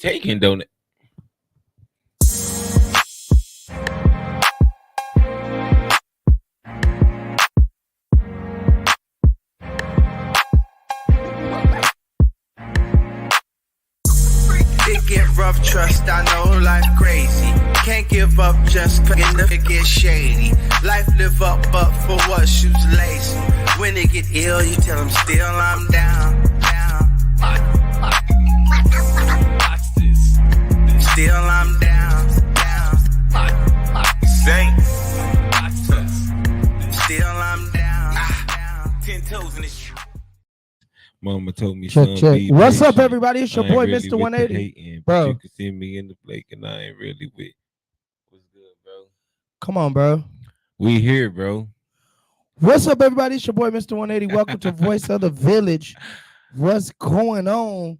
shaking, don't it? It get rough, trust, I know life crazy. Can't give up just cause it get shady. Life live up, but for what, shoes lazy. When they get ill, you tell them still I'm down. Watch this. Still I'm down. Saints. Watch this. Still I'm down. 10 toes in this. Mama told me, Check, son, check. be What's up, patient. everybody? It's your I ain't boy, really Mr. with the 180. hating, Bro. but you can see me in the Blake, and I ain't really with. What's good, bro? Come on, bro. We here, bro. What's up, everybody? It's your boy, Mr. 180. Welcome to Voice of the Village. What's going on?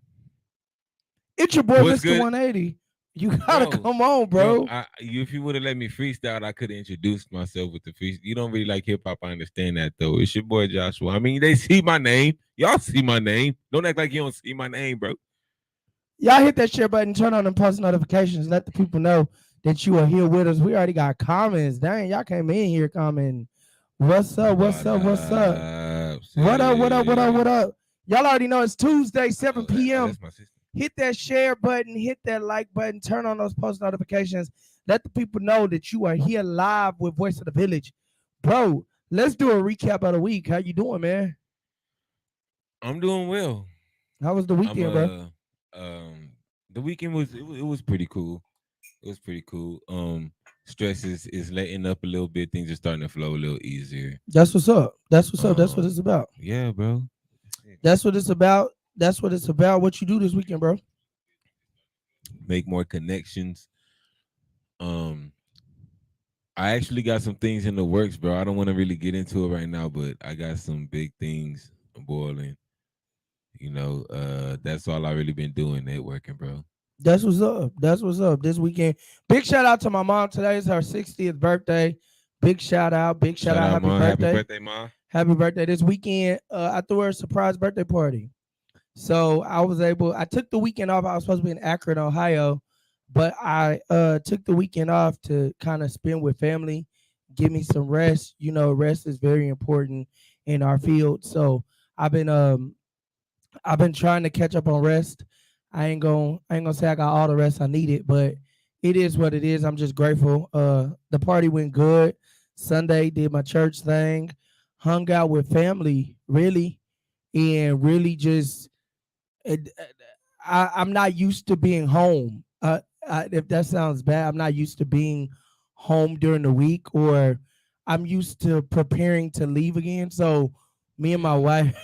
It's your boy, What's Mr. good? 180. You gotta Bro, come on, bro. If you would have let me freestyle, I could have introduced myself with the freestyle. You don't really like hip hop. I understand that, though. It's your boy, Joshua. I mean, they see my name. Y'all see my name. Don't act like you don't see my name, bro. Y'all hit that share button, turn on them post notifications, let the people know that you are here with us. We already got comments. Dang, y'all came in here commenting. What's up? What's up? What's up? What up? What up? What up? What up? Y'all already know it's Tuesday, 7 p.m. That's my sister. Hit that share button, hit that like button, turn on those post notifications. Let the people know that you are here live with Voice of the Village. Bro, let's do a recap of the week. How you doing, man? I'm doing well. How was the weekend, bro? The weekend was pretty cool. It was pretty cool. Stress is letting up a little bit. Things are starting to flow a little easier. That's what's up. That's what's up. That's what it's about. Yeah, bro. That's what it's about. That's what it's about. What you do this weekend, bro? Make more connections. I actually got some things in the works, bro. I don't want to really get into it right now, but I got some big things boiling. You know, that's all I really been doing, networking, bro. That's what's up. That's what's up. This weekend. Big shout out to my mom. Today is her 60th birthday. Big shout out. Big shout out. Happy Mom. birthday. Happy birthday, Mom. Happy birthday. This weekend, I threw her a surprise birthday party. So I took the weekend off. I was supposed to be in Akron, Ohio, but I took the weekend off to kind of spend with family, give me some rest. You know, rest is very important in our field. So I've been trying to catch up on rest. I ain't gonna say I got all the rest I needed, but it is what it is. I'm just grateful. The party went good. Sunday did my church thing, hung out with family, really, and really just. I'm not used to being home. If that sounds bad, I'm not used to being home during the week, or I'm used to preparing to leave again. So me and my wife,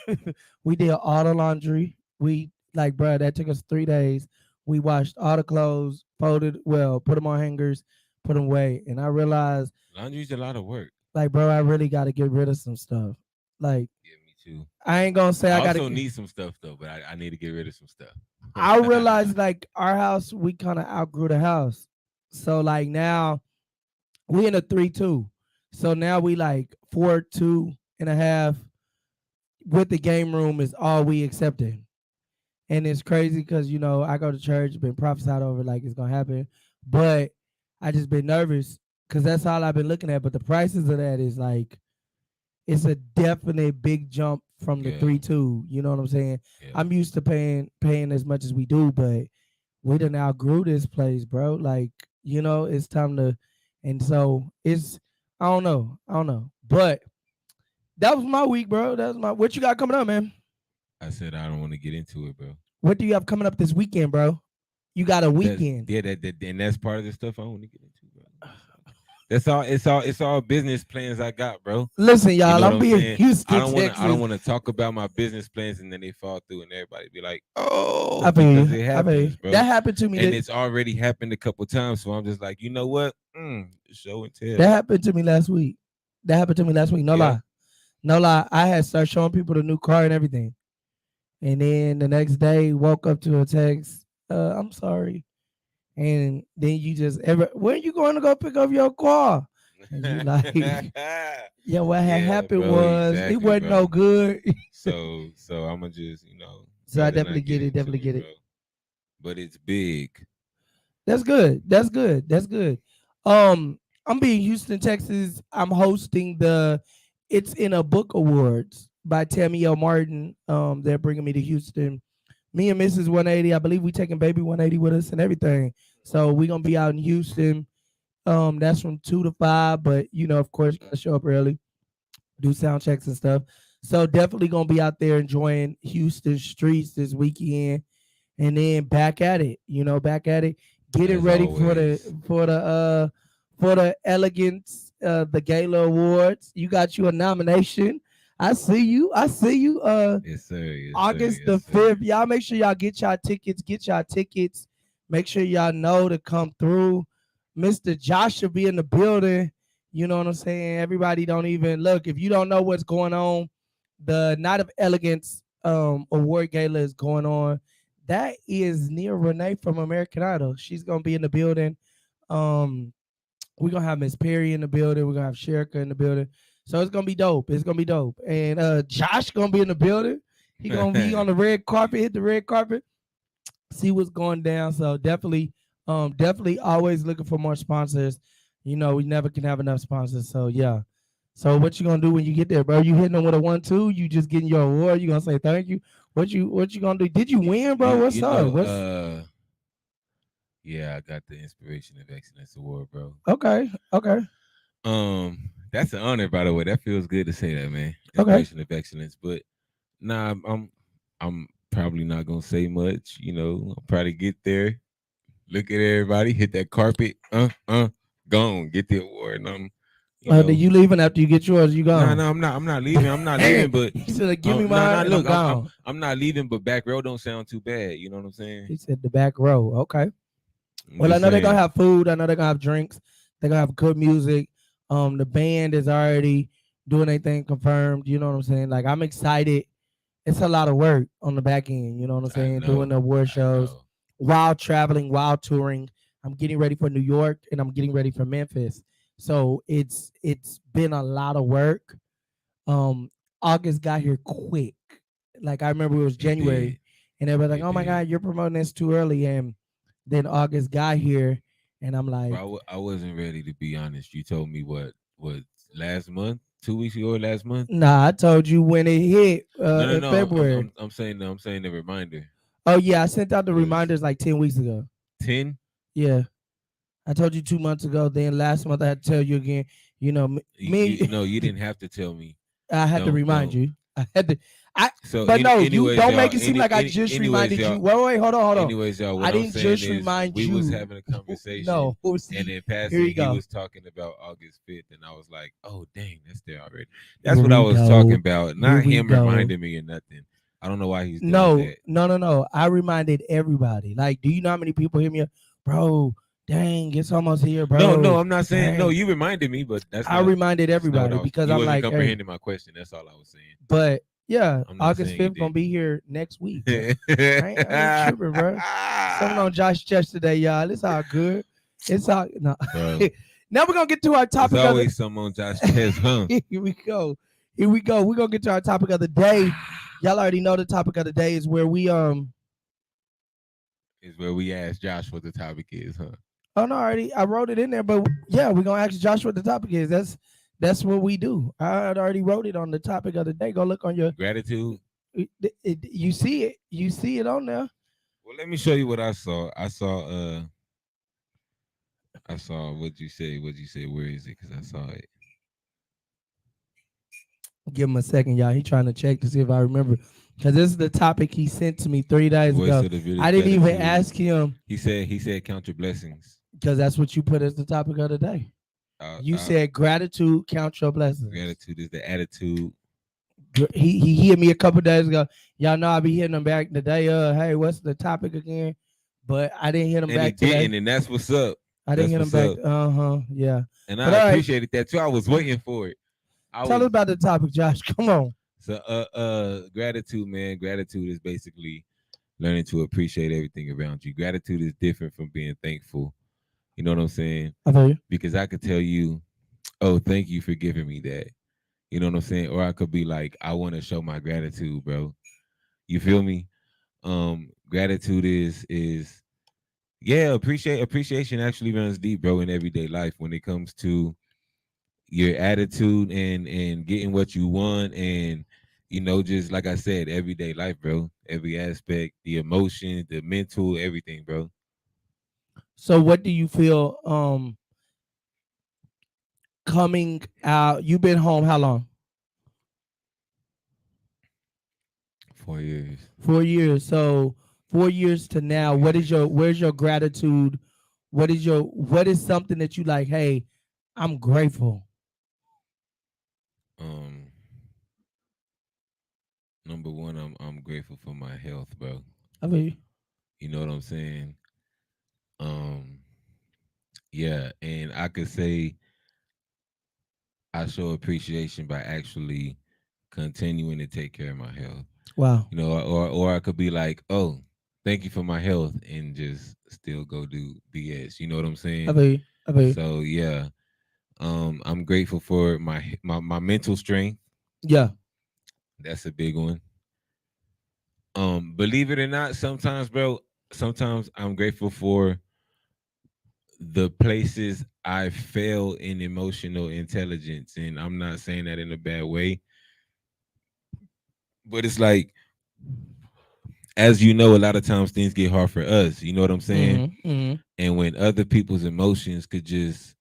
we did all the laundry. Bro, that took us 3 days. We washed all the clothes, put them on hangers, put them away. And I realized laundry's a lot of work. Like, bro, I really got to get rid of some stuff. Like, yeah, me too. I ain't gonna say I also need some stuff though, but I need to get rid of some stuff. I realized like our house, we kind of outgrew the house. So like now we in a 3-2. So now we like 4-2.5 with the game room is all we accepted. And it's crazy because, you know, I go to church, been prophesied over like it's gonna happen, but I just been nervous because that's all I've been looking at. But the prices of that is like, it's a definite big jump from the 3-2. You know what I'm saying? Yeah. I'm used to paying as much as we do, but we done outgrew this place, bro. Like, you know, it's time to, and so it's, I don't know. But that was my week, bro. What you got coming up, man? I said I don't want to get into it, bro. What do you have coming up this weekend, bro? You got a weekend. And that's part of the stuff I want to get into, bro. That's all. It's all business plans I got, bro. Listen, y'all. You know I'm being Houston, Texas. I don't want to talk about my business plans and then they fall through and everybody be like, "Oh, I mean, it happens, bro. That happened to me, and it's already happened a couple times." So I'm just like, you know what? Show and tell. That happened to me last week. No lie. I had started showing people the new car and everything, and then the next day woke up to a text. I'm sorry. And then you just when are you going to go pick up your car? And you like, yeah, what had happened was it wasn't no good. so I'ma just, you know. So I definitely get it. but it's big. That's good. That's good. That's good. I'm being Houston, Texas. I'm hosting the It's in a Book Awards by Tammy L. Martin. They're bringing me to Houston. Me and Mrs. 180. I believe we taking baby 180 with us and everything. So we're gonna be out in Houston. That's from 2 to 5, but of course, gotta show up early, do sound checks and stuff. So definitely gonna be out there enjoying Houston streets this weekend, and then back at it. Back at it, getting As ready always. for the Elegance the Gala Awards. You got you a nomination. I see you. I see you. Yes, sir. Yes, sir. August the Yes, sir. 5th. Y'all make sure y'all get y'all tickets. Get y'all tickets. Make sure y'all know to come through. Mr. Josh should be in the building. You know what I'm saying? Everybody don't even look. If you don't know what's going on, the Night of Elegance award gala is going on. That is near Renee from American Idol. She's gonna be in the building. Um, we're gonna have Miss Perry in the building. We're gonna have Sherika in the building. So it's gonna be dope. It's gonna be dope. And Josh gonna be in the building. He gonna be on the red carpet, hit the red carpet, see what's going down. So definitely always looking for more sponsors. We never can have enough sponsors. So yeah. So what you gonna do when you get there, bro? You hitting them with a 1-2? You just getting your award? You gonna say thank you? What you gonna do? Did you win, bro? You, What's you up? know, What's yeah, I got the Inspiration of Excellence Award, bro. okay? Okay. That's an honor, by the way. That feels good to say that, man. Okay. Inspiration of Excellence. But nah, I'm probably not gonna say much. I'll probably get there, look at everybody, hit that carpet, gone, get the award, and Then you leaving after you get yours? You no, gone? no, I'm not leaving. I'm not leaving, but He said, "Give me no, mine." no, And look, I'm gone. I'm not leaving, but back row don't sound too bad. You know what I'm saying? He said the back row. Okay. I'm Well, I just know they're gonna saying. have food. I know they're gonna have drinks. They're gonna have good music. The band is already doing anything confirmed. You know what I'm saying? Like I'm excited. It's a lot of work on the back end. You know what I'm I saying? Doing know, the award I shows know. while traveling, while touring. I'm getting ready for New York and I'm getting ready for Memphis. So it's been a lot of work. Um, August got here quick. Like I remember it was It January, did, and everybody's like, it "Oh my did. God, you're promoting this too early." And then August got here, and I'm like, Bro, I wasn't ready to be honest. You told me what last month, 2 weeks ago, last month. "Nah, I told you when it hit No, no, in no. February." I'm saying the reminder Oh yeah, I sent out the was reminders like 10 weeks ago. 10. Yeah, I told you 2 months ago. Then last month I had to tell you again. Me, No, you didn't have to tell me. I had to remind Don't. you. I had to. I. So, But no, you anyways, don't make y'all. it seem like I just Anyways, reminded you. y'all. Wait, hold on, hold on. Anyways, y'all. I What I'm didn't saying just is, remind we was you. having a conversation, No, and see, then here you passing, he go. was talking about August 5th, and I was like, oh dang, that's there already. That's Here what I we was talking go. about, Here not we him go. reminding me or nothing. I don't know why he's doing No, that. no, no, no. I reminded everybody. Like, do you know how many people hear me? Bro, dang, it's almost here, No, bro. no, I'm not saying no. Dang. You reminded me, but I reminded that's not what everybody I was. because You I'm wasn't like, hey, comprehending my question. That's all I was saying. but yeah, I'm not August saying you 5th gonna didn't. be here next week. I ain't tripping, bro. Something on Josh chest today, y'all. It's all good. It's all no. Bro, Now we're gonna get to our there's topic of the always some on Josh chest, huh? here we go. Here we go. We're gonna get to our topic of the day. Y'all already know the topic of the day is where we Is where we ask Josh what the topic is, huh? oh no, I wrote it in there, but yeah, we're gonna ask Josh what the topic is. That's what we do. I already wrote it on the topic of the day. Go look on your Gratitude. you see it. You see it on there. Well, let me show you what I saw. I saw what'd you say? What'd you say? Where is it? Because I saw it. Give him a second, y'all. He trying to check to see if I remember. Because this is the topic he sent to me 3 days Voice ago. of the Village I didn't even Gratitude. ask him He said count your blessings. because that's what you put as the topic of the day. You said gratitude, count your blessings. Gratitude is the attitude. He hit me a couple days ago. Y'all know I be hitting him back today. Hey, what's the topic again? But I didn't hit him And back he today. didn't, and that's what's up. I didn't hit him That's back. what's Yeah. And But I all right. appreciated that too. I was waiting for it. Tell us about the topic, Josh. Come on. So gratitude, man. Gratitude is basically learning to appreciate everything around you. Gratitude is different from being thankful. You know what I'm saying? I feel you. Because I could tell you, oh, thank you for giving me that. You know what I'm saying? Or I could be like, I want to show my gratitude, bro. You feel me? gratitude is yeah, appreciation actually runs deep, bro, in everyday life when it comes to your attitude and getting what you want, and just like I said, everyday life, bro. Every aspect, the emotions, the mental, everything, bro. So what do you feel coming out? You've been home how long? 4 years. 4 years. So 4 years to now, where's your gratitude? What is something that you like, hey, I'm grateful. um Number one, I'm grateful for my health, bro. I mean, You know what I'm saying? um yeah, and I could say I show appreciation by actually continuing to take care of my health. wow. Or I could be like, oh, thank you for my health, and just still go do BS. You know what I'm I saying? mean, I mean, So yeah, I'm grateful for my mental strength. yeah. That's a big one. Believe it or not, sometimes, bro, sometimes I'm grateful for the places I fail in emotional intelligence, and I'm not saying that in a bad way, but it's like, as you know, a lot of times things get hard for us. You know what I'm saying? Mm-hmm. Mm-hmm. And when other people's emotions could just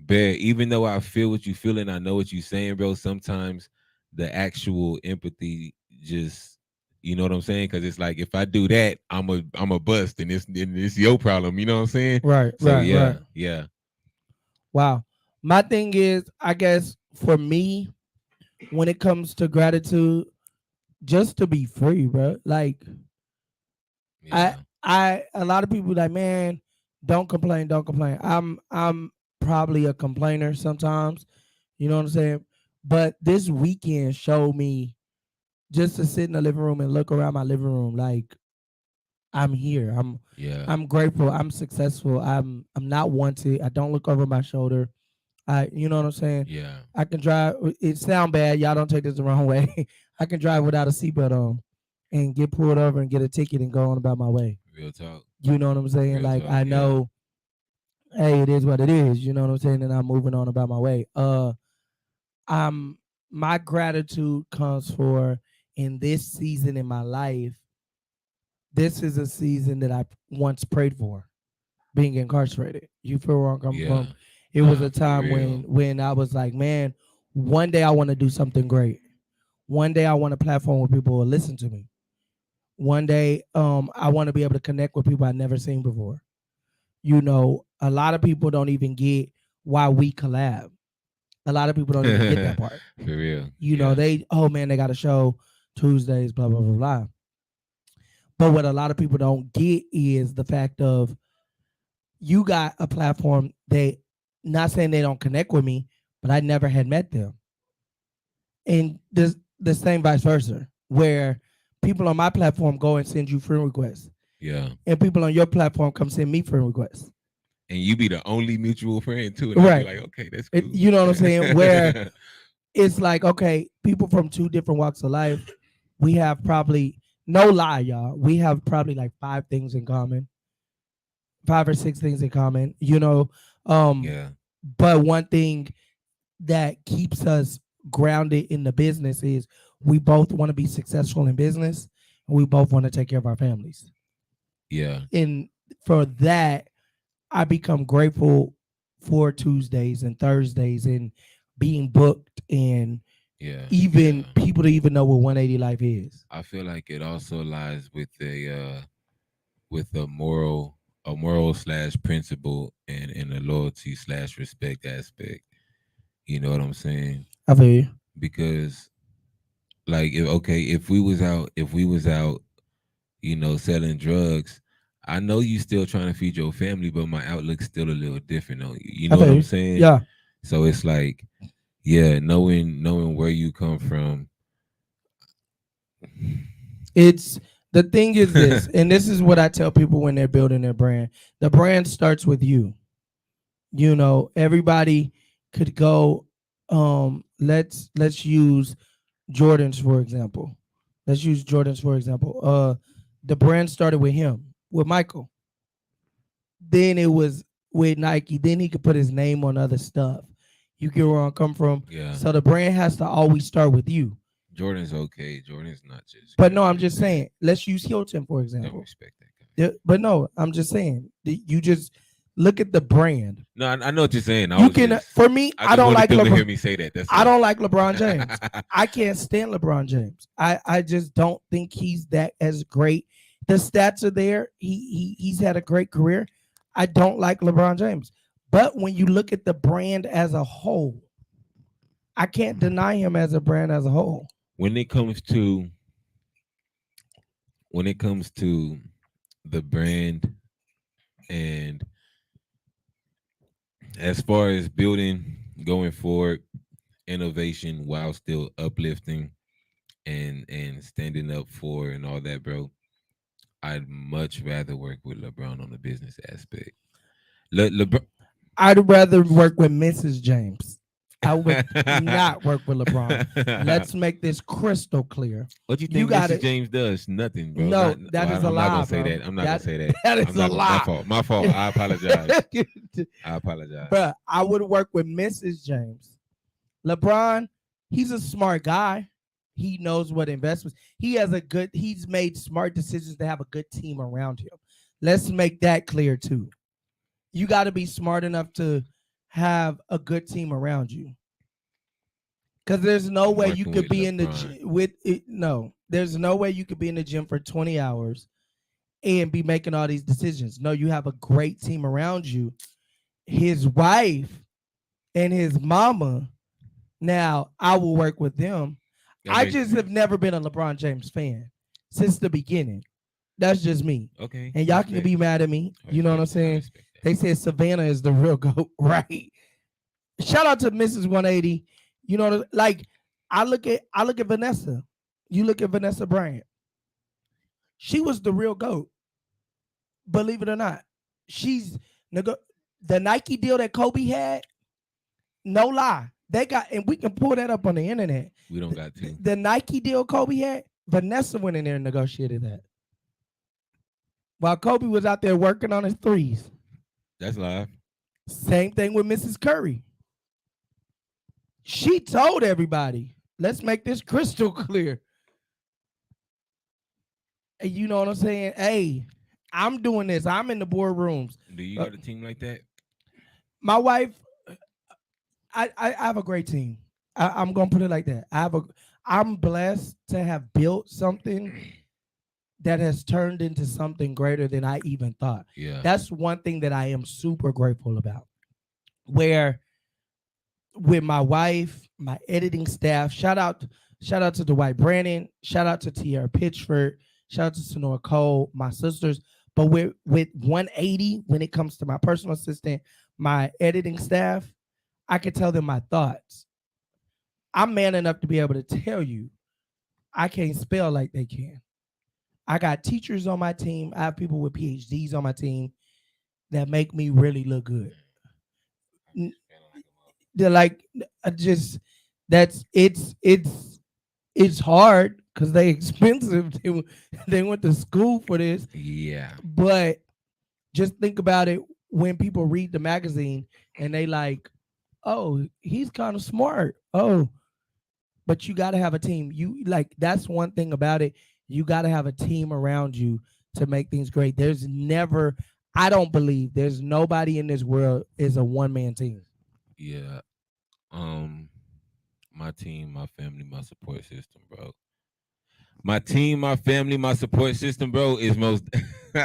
bear, even though I feel what you feel and I know what you're saying, bro, sometimes the actual empathy just, you know what I'm saying? Because it's like, if I do that, I'm a bust, and it's your problem. You know what I'm saying? Right, So right, right. yeah, yeah, Wow. My thing is, I guess for me, when it comes to gratitude, just to be free, bro. Like I yeah, a lot of people like, man, don't complain, don't complain. I'm probably a complainer sometimes. You know what I'm saying? But this weekend showed me just to sit in the living room and look around my living room like I'm here. yeah, I'm grateful. I'm successful. I'm not wanted. I don't look over my shoulder. You know what I'm saying? yeah. I can drive. It sound bad. Y'all don't take this the wrong way. I can drive without a seatbelt on and get pulled over and get a ticket and go on about my way. Real talk, You know what I'm saying? real Like talk. I Yeah, know, hey, it is what it is. You know what I'm saying? And I'm moving on about my way. I'm my gratitude comes for in this season in my life. This is a season that I once prayed for, being incarcerated. You feel where I'm coming from? yeah. It was Nah, a for time real. when I was like, man, one day I want to do something great. One day I want a platform where people will listen to me. One day, I want to be able to connect with people I've never seen before. You know, a lot of people don't even get why we collab. A lot of people don't even get that For part. real. You know, Yeah. they, oh man, they got a show Tuesdays, blah blah blah blah. But what a lot of people don't get is the fact of you got a platform. They not saying they don't connect with me, but I never had met them. And the same vice versa, where people on my platform go and send you friend requests, Yeah. and people on your platform come send me friend requests. And you be the only mutual friend too. And I'll be Right. like, okay, that's cool. You know what I'm saying? Where it's like, okay, people from two different walks of life, we have probably, no lie, y'all, we have probably like five things in common, 5 or 6 things in common, you know. Um, Yeah. but one thing that keeps us grounded in the business is we both want to be successful in business and we both want to take care of our families. Yeah. And for that, I become grateful for Tuesdays and Thursdays and being booked and Yeah. even Yeah. people to even know what 180 life is. I feel like it also lies with a moral slash principle and a loyalty slash respect aspect. You know what I'm saying? I feel you. Because like, if we was out, selling drugs, I know you still trying to feed your family, but my outlook's still a little different on you. You I know what feel I'm you. saying? Yeah. So it's like, yeah, knowing where you come from. It's the thing is this, and this is what I tell people when they're building their brand. The brand starts with you. You know, everybody could go, let's use Jordans for example. Let's use Jordans for example. The brand started with him, with Michael. Then it was with Nike. Then he could put his name on other stuff. You get where I come from. Yeah. So the brand has to always start with you. Jordan's okay. Jordan's not just. But no, I'm just saying. Let's use Hilton for Don't example. respect that guy. But no, I'm just saying. You just look at the brand. No, I know what you're saying. You can. For me, I don't like them to hear LeBron. me say that. That's I all. don't like LeBron James. I can't stand LeBron James. I just don't think he's that as great. The stats are there. He's had a great career. I don't like LeBron James. But when you look at the brand as a whole, I can't deny him as a brand as a whole. When it comes to the brand, and as far as building going forward, innovation while still uplifting and standing up for and all that, bro, I'd much rather work with LeBron on the business aspect. LeBron. I'd rather work with Mrs. James. I would not work with LeBron. Let's make this crystal clear. What you You think gotta- Mrs. James does? Nothing, bro. No, that is a I'm lie, not gonna say bro. that. I'm not That- gonna say that. that is I'm not a gonna- lie. My fault. My fault. I apologize. I apologize. Bruh, I would work with Mrs. James. LeBron, he's a smart guy. He knows what investments. He's made smart decisions to have a good team around him. Let's make that clear too. You got to be smart enough to have a good team around you. Because there's no way you Working could with be in the LeBron. gym with it. No, there's no way you could be in the gym for 20 hours and be making all these decisions. No, you have a great team around you. His wife and his mama. Now, I will work with them. That I makes just sense. have never been a LeBron James fan since the beginning. That's just me. Okay. And y'all can be mad at me. You know what I'm saying? They said Savannah is the real GOAT, right? Shout out to Mrs. 180. You know, like I look at Vanessa. You look at Vanessa Bryant. She was the real GOAT. Believe it or not. She's the Nike deal that Kobe had. No lie. They got, and we can pull that up on the internet. We don't got to. The Nike deal Kobe had, Vanessa went in there and negotiated that. While Kobe was out there working on his threes. That's live. Same thing with Mrs. Curry. She told everybody, let's make this crystal clear. And you know what I'm saying? Hey, I'm doing this. I'm in the boardrooms. Do you got a team like that? My wife, I have a great team. I'm gonna put it like that. I'm blessed to have built something that has turned into something greater than I even thought. Yeah. That's one thing that I am super grateful about. Where with my wife, my editing staff, shout out to Dwight Brandon, shout out to Tierra Pitchford, shout out to Sonora Cole, my sisters. But with 180, when it comes to my personal assistant, my editing staff, I can tell them my thoughts. I'm man enough to be able to tell you I can't spell like they can. I got teachers on my team. I have people with PhDs on my team that make me really look good. They're like, it's hard because they expensive. They went to school for this. Yeah. But just think about it when people read the magazine and they like, oh, he's kind of smart. Oh, but you got to have a team. You like, that's one thing about it. You got to have a team around you to make things great. I don't believe there's nobody in this world is a one-man team. Yeah. My team, my family, my support system, bro. My team, my family, my support system, bro, is most We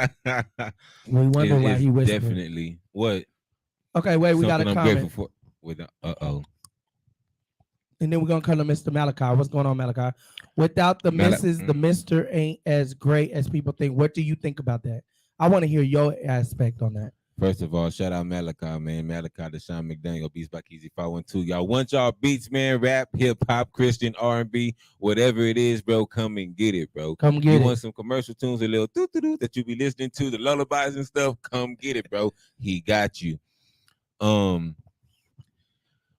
wonder why is he whispered. definitely what Okay, wait, we got a something I'm comment. grateful for. With And then we're going to come to Mr. Malachi. What's going on, Malachi? Without the misses, the Mr. ain't as great as people think. What do you think about that? I want to hear your aspect on that. First of all, shout out Malachi, man. Malachi, Deshaun McDaniel, Beats by Keezy 512. Y'all want y'all beats, man. Rap, hip hop, Christian, R&B, whatever it is, bro. Come and get it, bro. Come get You it. want some commercial tunes, a little doo-doo-doo that you be listening to, the lullabies and stuff? Come get it, bro. He got you.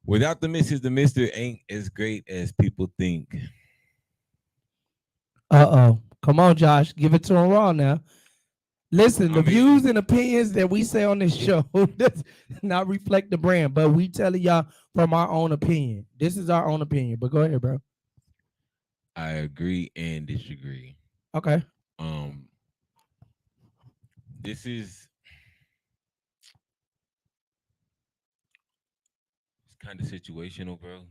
Without the misses, the Mister ain't as great as people think. Uh-oh. Come on, Josh, give it to him raw now. Listen, I the mean- views and opinions that we say on this show does not reflect the brand, but we telling y'all from our own opinion. This is our own opinion. But go ahead, bro. I agree and disagree. Okay. Um, this is it's kind of situational, bro.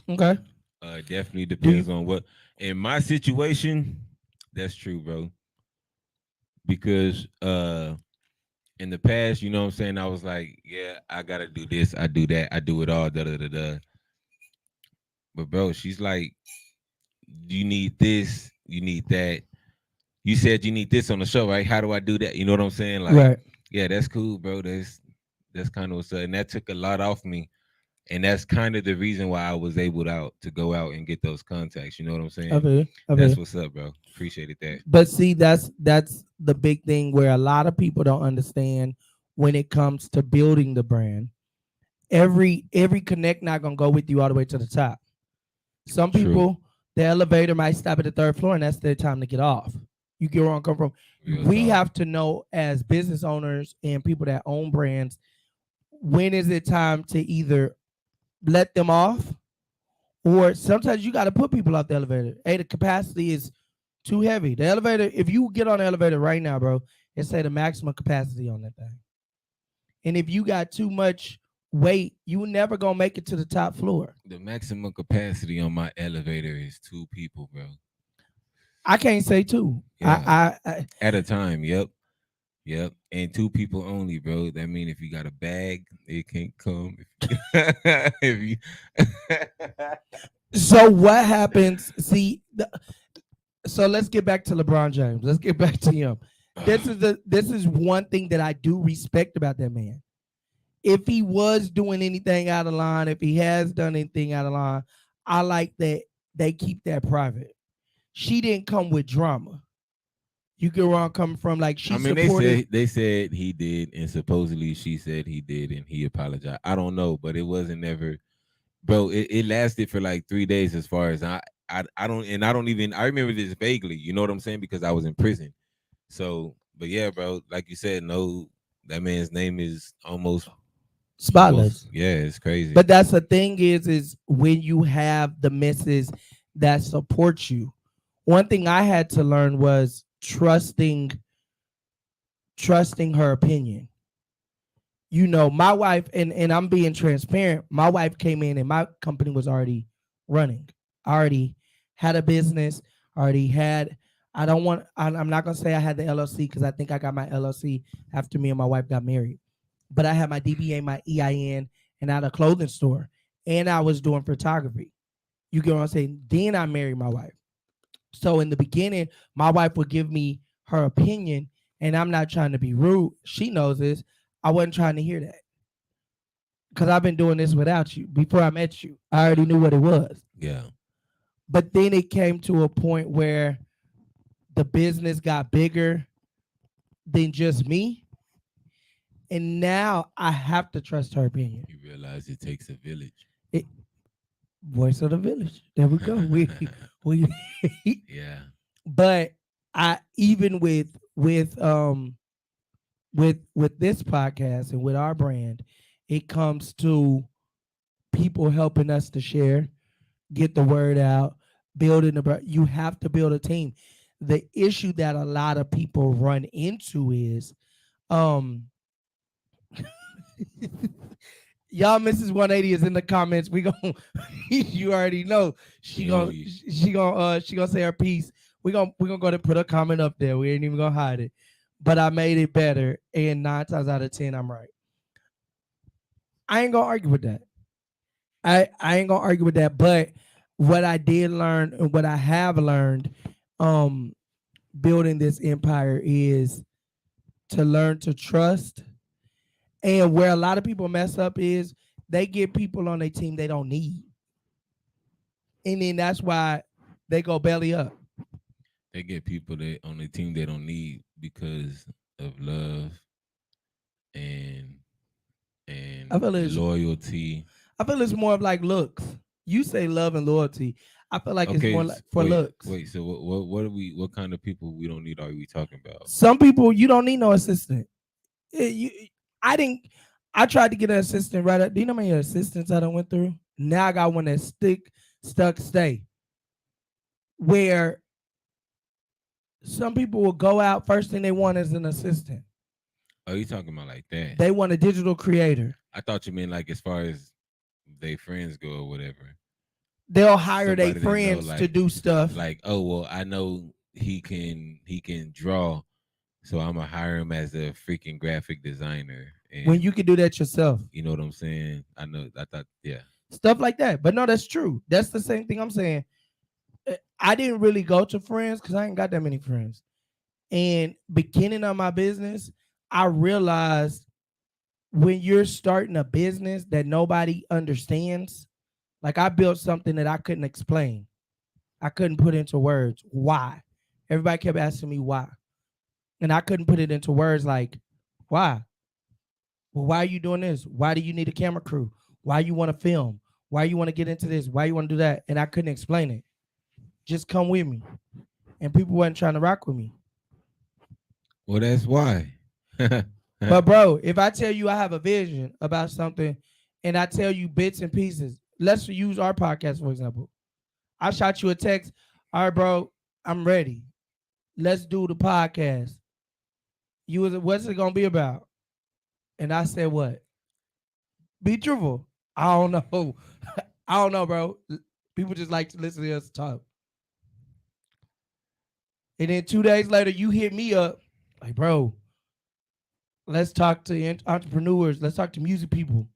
Okay. Definitely depends on what. In my situation, that's true, bro. Because in the past, you know what I'm saying, I was like, yeah, I gotta do this, I do that, I do it all, da da da da. But bro, she's like, you need this, you need that. You said you need this on the show, right? How do I do that? You know what I'm saying? Like, Right. yeah, that's cool, bro. That's kind of what's up. And that took a lot off me. And that's kind of the reason why I was able to go out and get those contacts. You know what I'm saying? Okay. That's what's up, bro. Appreciated that. But see, that's the big thing where a lot of people don't understand when it comes to building the brand. Every connect not gonna go with you all the way to the top. Some True. people, the elevator might stop at the third floor, and that's their time to get off. You get where I'm coming from. Real We talk. have to know as business owners and people that own brands, when is it time to either let them off, or sometimes you got to put people off the elevator. Hey, the capacity is too heavy. The elevator, if you get on the elevator right now, bro, it say the maximum capacity on that thing. And if you got too much weight, you never gonna make it to the top floor. The maximum capacity on my elevator is 2 people, bro. I can't say two. Yeah. I At a time. Yep. Yep. And 2 people only, bro. That mean if you got a bag, it can't come. If you so what happens? See, so let's get back to LeBron James. Let's get back to him. This is one thing that I do respect about that man. If he was doing anything out of line, if he has done anything out of line, I like that they keep that private. She didn't come with drama. You get where I'm coming from. Like she I mean, supported. they said he did, and supposedly she said he did, and he apologized. I don't know, but it wasn't never, bro. It lasted for like 3 days, as far as I don't, and I don't even, I remember this vaguely. You know what I'm saying? Because I was in prison. So, but yeah, bro, like you said, no, that man's name is almost Spotless. Yeah, it's crazy. But that's the thing is when you have the misses that support you. One thing I had to learn was trusting her opinion. You know, my wife, and I'm being transparent, my wife came in and my company was already running. I already had a business, already had, I'm not gonna say I had the LLC because I think I got my LLC after me and my wife got married. But I had my DBA, my EIN, and I had a clothing store. And I was doing photography. You get what I'm saying? Then I married my wife. So in the beginning, my wife would give me her opinion, and I'm not trying to be rude. She knows this. I wasn't trying to hear that. Because I've been doing this without you. Before I met you, I already knew what it was. Yeah. But then it came to a point where the business got bigger than just me. And now I have to trust her opinion. You realize it takes a village. Voice of the village. There we go. We Yeah. But I even with this podcast and with our brand, it comes to people helping us to share, get the word out, building you have to build a team. The issue that a lot of people run into is y'all, Mrs. 180 is in the comments. We gonna you already know she gonna say her piece. We gonna go ahead and put a comment up there. We ain't even gonna hide it. But I made it better, and 9 times out of 10, I'm right. I ain't gonna argue with that. I ain't gonna argue with that. But what I did learn and what I have learned, building this empire is to learn to trust. And where a lot of people mess up is they get people on their team they don't need. And then that's why they go belly up. They get people that on the team they don't need because of love and I feel it's loyalty. more of like looks. You say love and loyalty. I feel like it's more like for wait, looks. wait. So what are we? What kind of people we don't need are we talking about? Some people you don't need no assistant. I didn't. I tried to get an assistant right up. Do you know how many assistants I done went through? Now I got one that stuck, stay. Where some people will go out, first thing they want is an assistant. Oh, you talking about like that? They want a digital creator. I thought you meant like as far as they friends go or whatever. They'll hire their Somebody they know, friends to like- do stuff. Like, oh well, I know he can draw, so I'm gonna hire him as a freaking graphic designer. And When you can do that yourself. you know what I'm saying? I know. I thought, yeah. Stuff like that. But no, that's true. That's the same thing I'm saying. I didn't really go to friends because I ain't got that many friends. And beginning of my business, I realized when you're starting a business that nobody understands, like I built something that I couldn't explain. I couldn't put into words why. Everybody kept asking me why. And I couldn't put it into words like, why? Well, why are you doing this? Why do you need a camera crew? Why you want to film? Why you want to get into this? Why you want to do that? And I couldn't explain it. Just come with me. And people weren't trying to rock with me. Well, that's why. But bro, if I tell you I have a vision about something and I tell you bits and pieces, let's use our podcast, for example. I shot you a text. All right, bro, I'm ready. Let's do the podcast. You was, what's it gonna be about? And I said, what? Be truthful. I don't know. I don't know, bro. People just like to listen to us talk. And then 2 days later, you hit me up, like, bro, let's talk to entrepreneurs. Let's talk to music people.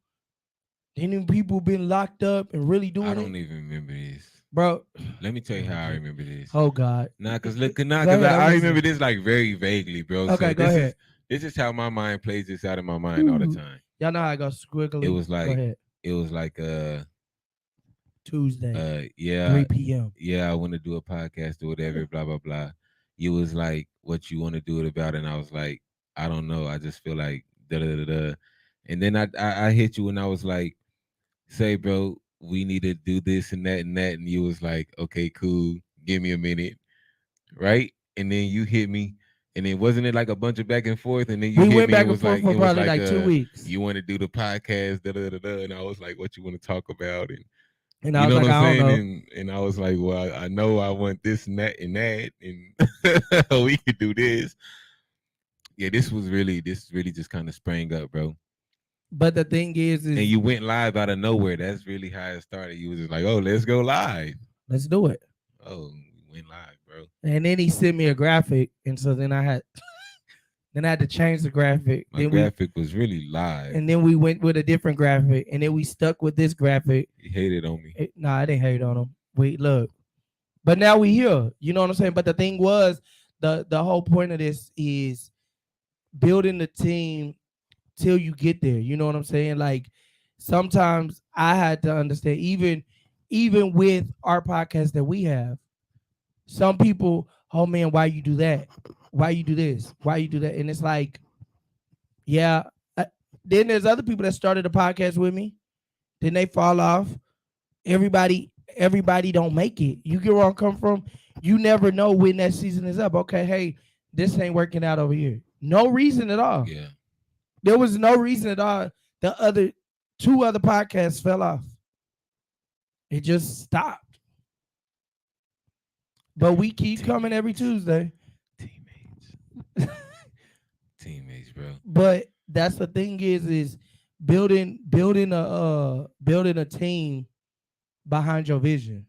Any people been locked up and really doing I it? don't even remember this. Bro, Let me tell you how I remember this. oh God. Nah, cause Go ahead, I I'm remember this like very vaguely, bro. Okay, So go ahead. This is how my mind plays this out of my mind all the Ooh. time. Y'all know how I go squiggly. It was Go like ahead. Tuesday, yeah, 3 p.m. yeah, I want to do a podcast or whatever, blah blah blah. You was like, what you want to do it about, and I was like, I don't know. I just feel like da da da da. And then I hit you and I was like, say, bro, we need to do this and that and that, and you was like, okay, cool, give me a minute, right? And then you hit me. And then wasn't it like a bunch of back and forth? And then you We hit went me, back it and was forth for it was probably like 2 weeks. You want to do the podcast, da da da da, and I was like, "What you want to talk about?" And I you was know like, what I'm I saying? don't know. And I was like, "Well, I know I want this and that, and we could do this." Yeah, this really just kind of sprang up, bro. But the thing is And you went live out of nowhere. That's really how it started. You was just like, "Oh, let's go live." let's do it. Oh, we went live, bro. And then he sent me a graphic, and so then I had to change the graphic. My then graphic was really live. and then we went with a different graphic, and then we stuck with this graphic. He hated on me. Nah, I didn't hate on him. Wait, look. But now we here. You know what I'm saying? But the thing was, the whole point of this is building the team till you get there. You know what I'm saying? Like sometimes I had to understand, even with our podcast that we have, some people, oh man, why you do that? Why you do this? Why you do that? And it's like, yeah. Then there's other people that started a podcast with me. Then they fall off. Everybody don't make it. You get where I'm coming from? You never know when that season is up. Okay, hey, this ain't working out over here. No reason at all. Yeah. There was no reason at all. The other 2 other podcasts fell off. It just stopped. But we keep coming every Tuesday. Teammates, bro. But that's the thing is building a team behind your vision.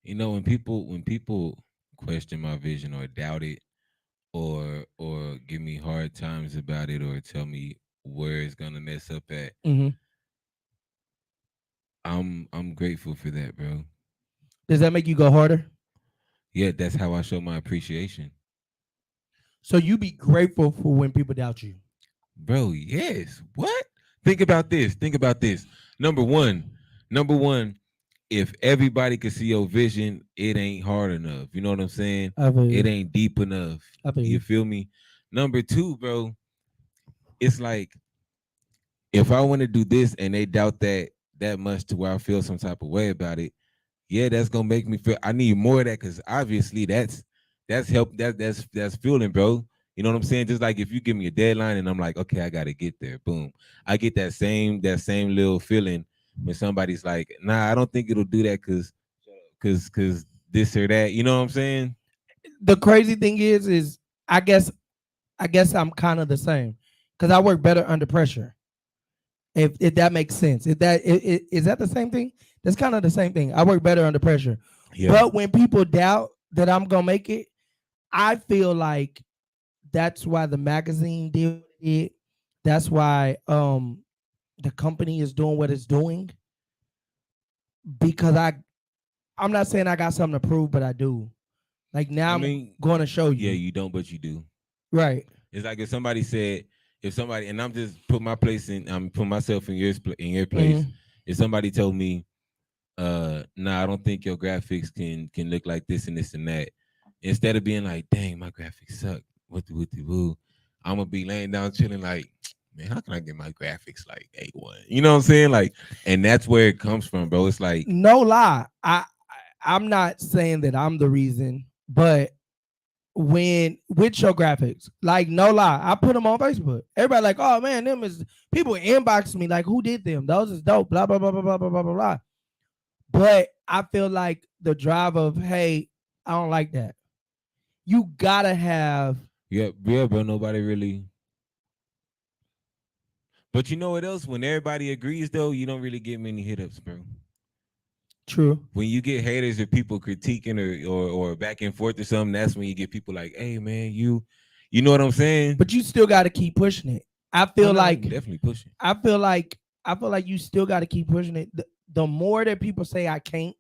You know, when people question my vision or doubt it or give me hard times about it or tell me where it's gonna mess up at, Mm-hmm. I'm grateful for that, bro. Does that make you go harder? Yeah, that's how I show my appreciation. So you be grateful for when people doubt you. Bro, yes. What? Think about this. Number one, if everybody could see your vision, it ain't hard enough. You know what I'm saying? It ain't deep enough. You feel me? Number 2, bro, it's like if I want to do this and they doubt that much to where I feel some type of way about it, yeah, that's gonna make me feel. I need more of that because obviously that's help. That's fueling, bro. You know what I'm saying? Just like if you give me a deadline and I'm like, okay, I gotta get there. Boom, I get that same little feeling when somebody's like, nah, I don't think it'll do that because this or that. You know what I'm saying? The crazy thing is I guess I'm kind of the same because I work better under pressure. If that makes sense, if that is that the same thing? That's kind of the same thing. I work better under pressure. Yeah. But when people doubt that I'm gonna make it, I feel like that's why the magazine did it. That's why the company is doing what it's doing because I'm not saying I got something to prove, but I do. Like now I I'm mean, going to show you. yeah, you don't, but you do. Right. It's like if somebody, and I'm just put my place in, I'm put myself in your place. Mhm. If somebody told me, nah, I don't think your graphics can look like this and this and that, instead of being like, dang, my graphics suck, what the woo, I'm gonna be laying down chilling like, man, how can I get my graphics like A1? You know what I'm saying? Like, and that's where it comes from, bro. It's like, No lie. I'm not saying that I'm the reason, but when with your graphics, like no lie, I put them on Facebook. Everybody like, oh man, them is people inbox me like, who did them? Those is dope. Blah blah blah blah blah blah blah blah blah. But I feel like the drive of, hey, I don't like that. You gotta have yeah, bro. Nobody really. But you know what else? When everybody agrees, though, you don't really get many hit ups, bro. true. When you get haters or people critiquing or back and forth or something, that's when you get people like, hey man, you know what I'm saying? But you still gotta keep pushing it. I feel no, I'm like definitely pushing. I feel like you still gotta keep pushing it. The more that people say I can't,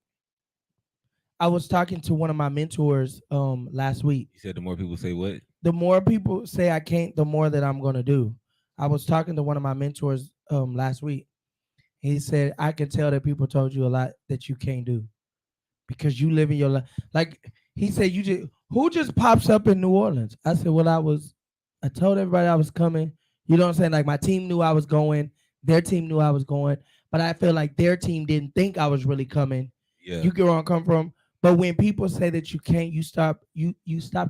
I was talking to one of my mentors last week. You said the more people say what? The more people say I can't, the more that I'm gonna do. I was talking to one of my mentors last week. He said, I can tell that people told you a lot that you can't do because you live in your life. Like he said, you just who just pops up in New Orleans? I said, well, I told everybody I was coming. You know what I'm saying? Like my team knew I was going, their team knew I was going, but I feel like their team didn't think I was really coming. Yeah. You get where I come from. But when people say that you can't, you stop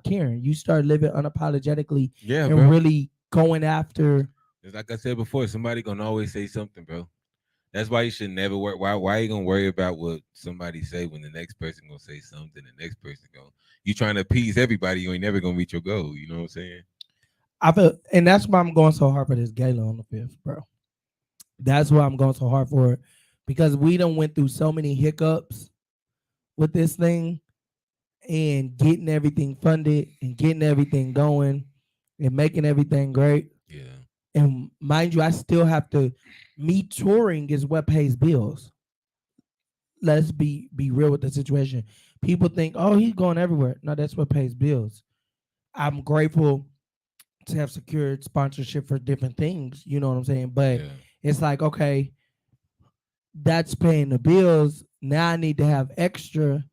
caring. You start living unapologetically Yeah, and bro. really going after. It's like I said before, somebody gonna always say something, bro. That's why you should never worry. Why are you gonna worry about what somebody say when the next person gonna say something? The next person gonna you trying to appease everybody. You ain't never gonna reach your goal. You know what I'm saying? I feel, and that's why I'm going so hard for this gala on the 5th, bro. That's why I'm going so hard for it because we done went through so many hiccups with this thing and getting everything funded and getting everything going and making everything great. Yeah. And mind you, I still have to. Me touring is what pays bills. Let's be real with the situation. People think, oh, he's going everywhere. No, that's what pays bills. I'm grateful to have secured sponsorship for different things. You know what I'm saying? But Yeah. it's like, okay, that's paying the bills. Now I need to have extra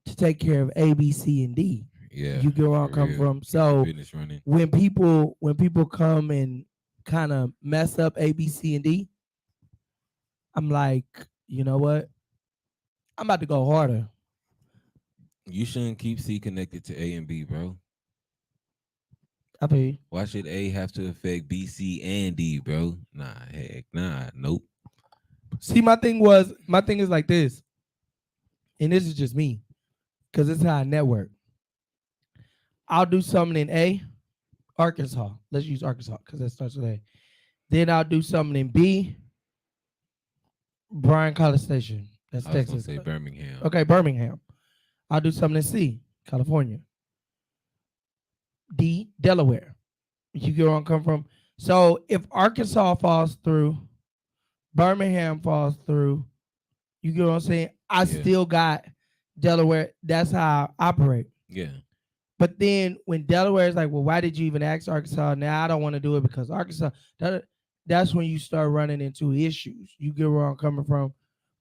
to take care of A, B, C, and D. Yeah. You get where I for come real. from. Keep the So business running. when people come and kind of mess up A, B, C, and D, I'm like, you know what? I'm about to go harder. You shouldn't keep C connected to A and B, bro. I mean, Why should A have to affect B, C, and D, bro? Nah, heck, nah, nope. see, my thing is like this, and this is just me, because this is how I network. I'll do something in A, Arkansas. Let's use Arkansas because that starts with A. Then I'll do something in B, Bryan College Station. That's I was gonna Texas. say Birmingham. Okay, Birmingham. I'll do something in C, California. D, Delaware. You get where I'm coming from? So if Arkansas falls through, Birmingham falls through, you get what I'm saying? I Yeah. still got Delaware. That's how I operate. Yeah. But then when Delaware is like, well, why did you even ask Arkansas? Now I don't want to do it because Arkansas, that's when you start running into issues. You get where I'm coming from.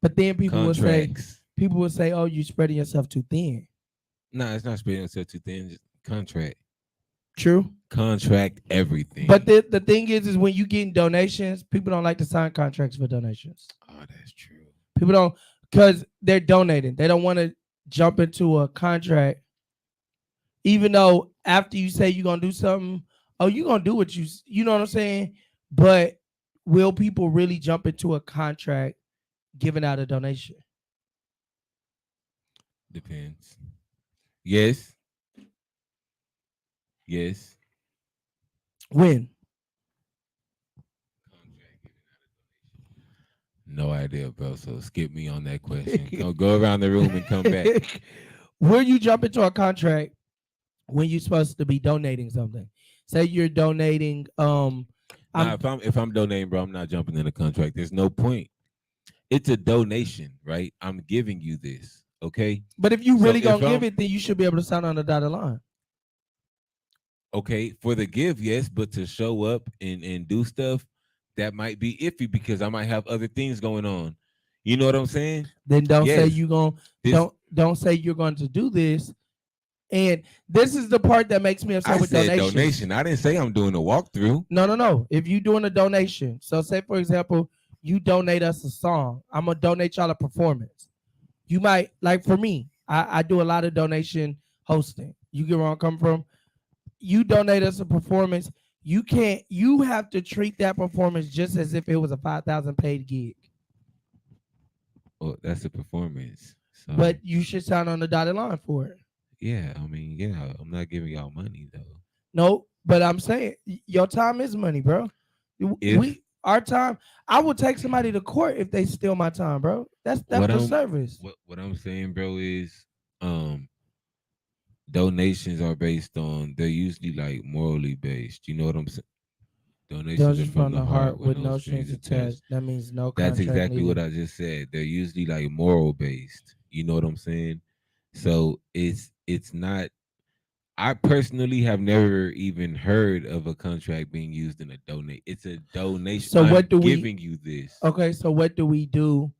But then people Contracts. will say, oh, you're spreading yourself too thin. Nah, it's not spreading yourself too thin. Just contract. True. Contract everything. But the thing is when you getting donations, people don't like to sign contracts for donations. Oh, that's true. People don't, because they're donating. They don't want to jump into a contract, even though after you say you're gonna do something, oh, you're gonna do what you know what I'm saying? But will people really jump into a contract giving out a donation? Depends. Yes. Yes. When? No idea, bro. So skip me on that question. Go around the room and come back. Will you jump into a contract when you're supposed to be donating something? Say you're donating. If I'm donating, bro, I'm not jumping in a contract. There's no point. It's a donation, right? I'm giving you this, okay? But if you really gonna give it, then you should be able to sign on the dotted line. Okay, for the give, yes, but to show up and do stuff, that might be iffy because I might have other things going on. You know what I'm saying? Then don't say you gonna don't say you're going to do this. And this is the part that makes me upset with donation. I didn't say I'm doing a walkthrough. No. If you're doing a donation, so say for example, you donate us a song, I'm gonna donate y'all a performance. You might, like for me, I do a lot of donation hosting. You get where I'm coming from? You donate us a performance, you have to treat that performance just as if it was a 5,000 paid gig. Well, that's a performance. So. But you should sign on the dotted line for it. Yeah, I mean, yeah, I'm not giving y'all money though. No, but I'm saying your time is money, bro. Our time, I will take somebody to court if they steal my time, bro. That's the service. What I'm saying, bro, is donations are based on, they're usually like morally based. You know what I'm saying? Donations from the heart with no strings attached. That means no contract. That's exactly needed. what I just said. They're usually like moral based. You know what I'm saying? So it's not. I personally have never even heard of a contract being used in a donate. It's a donation. So what do we giving you this? Okay, so what do we do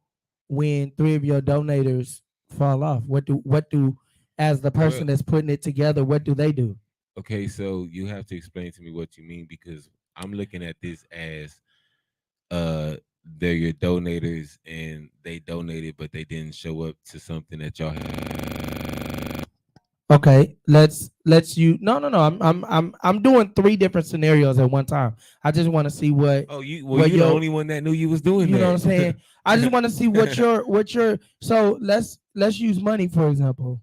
when 3 of your donators fall off? What do as the person that's putting it together, what do they do? Okay, so you have to explain to me what you mean, because I'm looking at this as they're your donators and they donated but they didn't show up to something that y'all had. Okay, let's you no. I'm doing 3 different scenarios at one time. I just want to see what. Oh, you're the only one that knew you was doing. You know what I'm saying? I just want to see what your. So let's use money for example.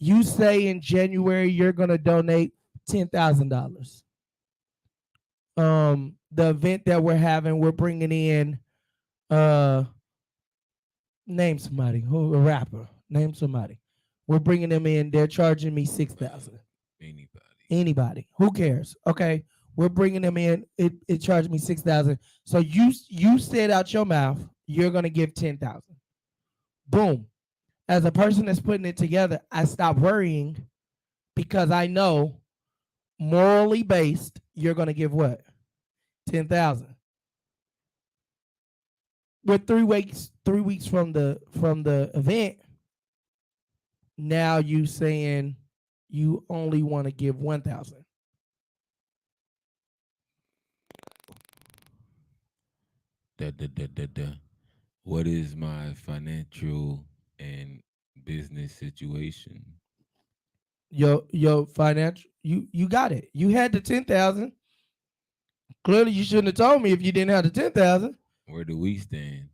You say in January you're gonna donate $10,000. The event that we're having, we're bringing in. Name somebody a rapper. Name somebody. We're bringing them in. They're charging me $6,000. Anybody. Who cares? Okay. We're bringing them in. It charged me $6,000. So you said out your mouth, you're going to give $10,000. Boom. As a person that's putting it together, I stop worrying because I know morally based, you're going to give what? $10,000. We're 3 weeks from the event. Now you saying you only want to give 1,000. What is my financial and business situation? Your financial, you got it. You had the 10,000. Clearly, you shouldn't have told me if you didn't have the 10,000. Where do we stand?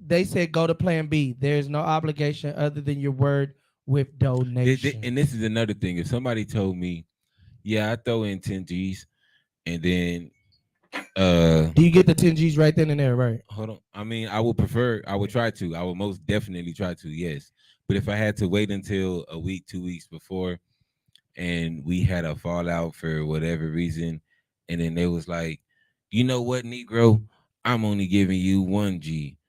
They said go to plan B. There's no obligation other than your word with donation. And this is another thing. If somebody told me, yeah, I throw in 10 G's and then do you get the 10 G's right then and there, right? Hold on. I mean, I would try to. I would most definitely try to, yes. But if I had to wait until a week, 2 weeks before, and we had a fallout for whatever reason, and then they was like, you know what, Negro, I'm only giving you 1 G.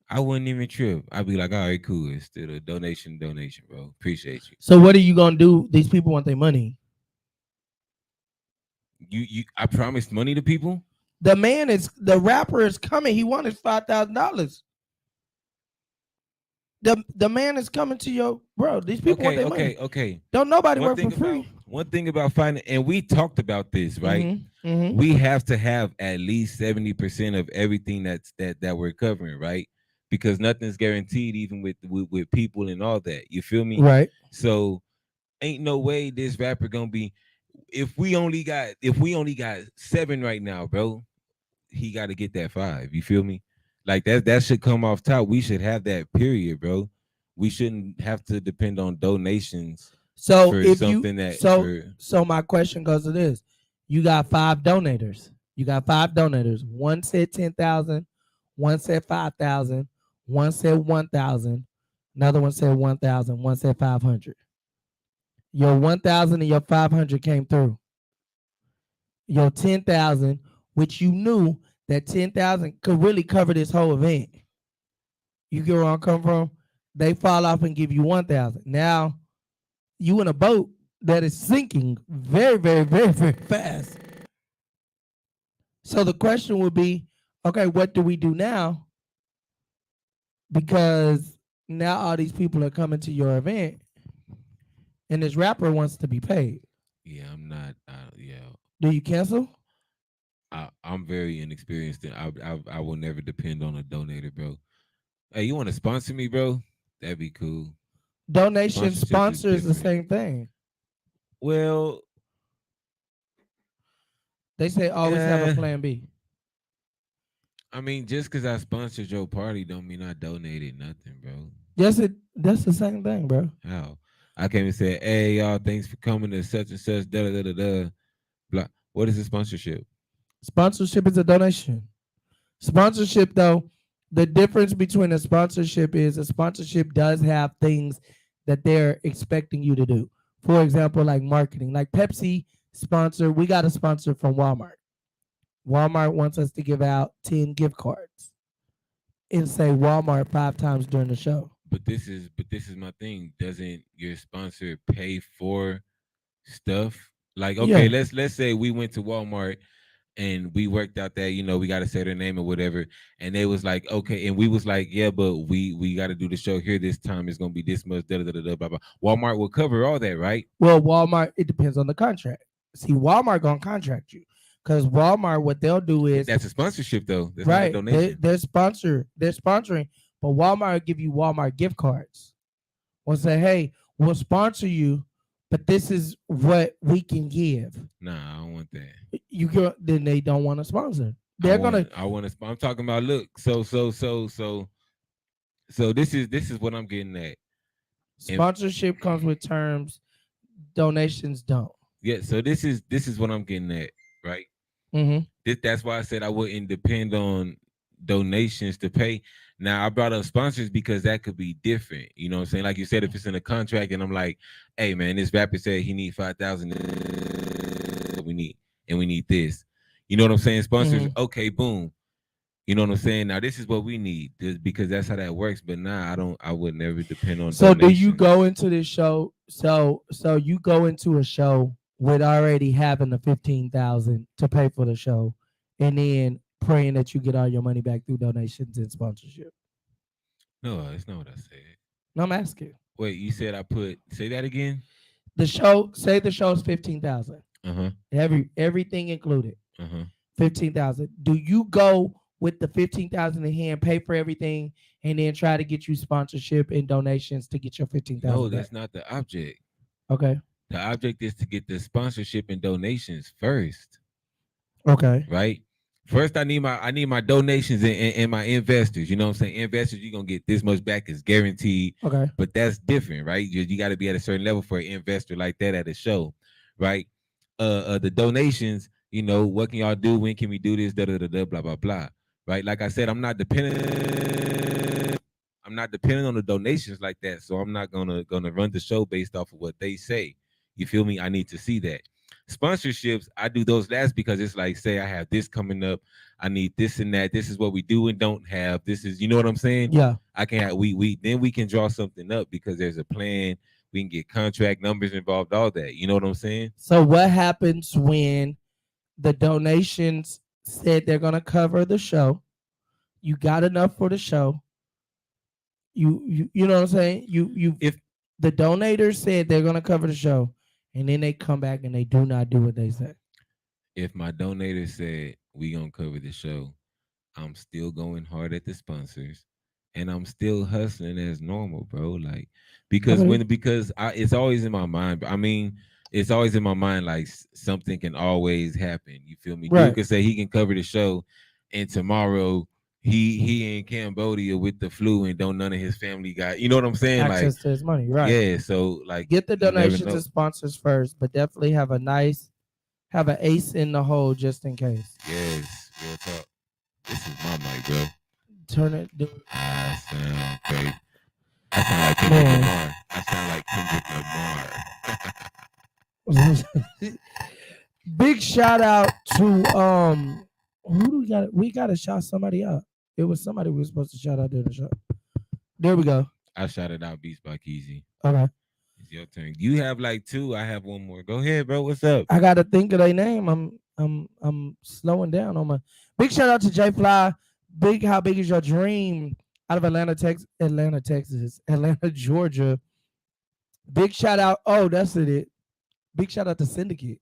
I wouldn't even trip. I'd be like, all right, cool. It's still a donation, bro. Appreciate you. So what are you gonna do? These people want their money. I promised money to people. The rapper is coming. He wanted $5,000. The man is coming to your bro. These people want their money. Okay. Don't nobody work for free. One thing about finding, and we talked about this, right? We have to have at least 70% of everything that we're covering, right? because nothing's guaranteed, even with people and all that. You feel me? Right. So ain't no way this rapper gonna be. If we only got 7 right now, bro, he got to get that 5. You feel me? Like that should come off top. We should have that period, bro. We shouldn't have to depend on donations So for if you something that so for so my question goes to this. You got 5 donators. You got 5 donators. One said 10,000, one said 5,000, one said 1,000, another one said 1,000, one said 500. Your 1,000 and your 500 came through. Your 10,000, which you knew that 10,000 could really cover this whole event. You get where I'm coming from? They fall off and give you 1,000. Now you in a boat that is sinking very, very, very, very fast. So the question would be, okay, what do we do now? Because now all these people are coming to your event, and this rapper wants to be paid. yeah, I'm not. Yeah, Do you cancel? I'm very inexperienced. And I will never depend on a donator, bro. Hey, you want to sponsor me, bro? That'd be cool. Donation Sponsorship is sponsor is the different. same thing. Well, They say always have a eh, plan B. I mean, just because I sponsored your party don't mean I donated nothing, bro. That's the same thing, bro. How? I came and said, "Hey, y'all, thanks for coming to such and such." Da da da da da. Blah. What is a sponsorship? Sponsorship is a donation. Sponsorship, though, the difference between a sponsorship is a sponsorship does have things that they're expecting you to do. For example, like marketing, like Pepsi sponsor, we got a sponsor from Walmart. Walmart wants us to give out 10 gift cards and say Walmart 5 times during the show. But this is my thing. Doesn't your sponsor pay for stuff? Like, okay, Yeah. let's say we went to Walmart and we worked out that we got to say their name or whatever, and they was like, okay, and we was like, yeah, but we got to do the show here this time. It's gonna be this much. Da da da da blah blah. Walmart will cover all that, right? Well, Walmart, it depends on the contract. See, Walmart gonna contract you because Walmart, what they'll do is That's a sponsorship though. That's not a right. donation. They're sponsoring, but Walmart will give you Walmart gift cards. Will say, hey, we'll sponsor you, but this is what we can give. Nah, I don't want that. You go, then they don't want to sponsor. I They're want. gonna I want to. I'm talking about. Look. So this is what I'm getting at. sponsorship comes with terms, donations don't. Yeah. So this is what I'm getting at, right? Mm-hmm. That's why I said I wouldn't depend on donations to pay. Now I brought up sponsors because that could be different. You know what I'm saying? Like you said, if it's in a contract and I'm like, hey man, this rapper said he need 5,000. We need this. You know what I'm saying? Sponsors, Mhm. okay, boom. You know what I'm saying? Now this is what we need because that's how that works. But nah, I would never depend on So do you donations. go into this show? So you go into a show with already having the 15,000 to pay for the show, and then praying that you get all your money back through donations and sponsorship. No, it's not what I said. No, I'm asking. Wait, you said say that again? The show, say the show is 15,000, Uh-huh. everything included, Uh-huh. 15,000. Do you go with the 15,000 in hand, pay for everything, and then try to get you sponsorship and donations to get your 15,000 No, back? that's not the object. Okay. The object is to get the sponsorship and donations first, Okay. right? First, I need my donations and my investors. You know what I'm saying? Investors, you're gonna get this much back is guaranteed, Okay. but that's different, right? You got to be at a certain level for an investor like that at a show, right? The donations, what can y'all do? When can we do this? Da da da da blah blah blah. Right? Like I said, I'm not dependent on the donations like that. So I'm not gonna run the show based off of what they say. You feel me? I need to see that. Sponsorships, I do those last because it's like, say I have this coming up, I need this and that. This is what we do and don't have. This is, you know what I'm saying? Yeah. I can have we can draw something up because there's a plan. We can get contract numbers involved, all that. You know what I'm saying? So what happens when the donations said they're gonna cover the show? You got enough for the show. You know what I'm saying? If the donators said they're gonna cover the show, and then they come back and they do not do what they said. If my donator said we gonna cover the show, I'm still going hard at the sponsors, and I'm still hustling as normal, bro. Like I because mean, it's always in my mind. I mean, it's always in my mind like something can always happen. You feel me? Dude right. could say he can cover the show, and tomorrow he in Cambodia with the flu and don't none of his family got. You know what I'm saying? Like Access to his money, right. yeah. So like Get the you never donations know. and sponsors first, but definitely have an ace in the hole just in case. Yes, real talk. This is my mic, bro. Turn it, do I sound crazy. I sound like Kendrick man. Lamar. I sound like Kendrick Lamar. Big shout out to who do we got? We got to shout somebody out. It was somebody we were supposed to shout out there. There we go. I shouted out Beats by Keezy. Okay, It's your turn. You have like two. I have one more. Go ahead, bro. What's up? I got to think of their name. I'm slowing down on my. Big shout out to J Fly. Big, how big is your dream? Out of Atlanta, Georgia. Big shout out. Oh, that's it. Big shout out to Syndicate.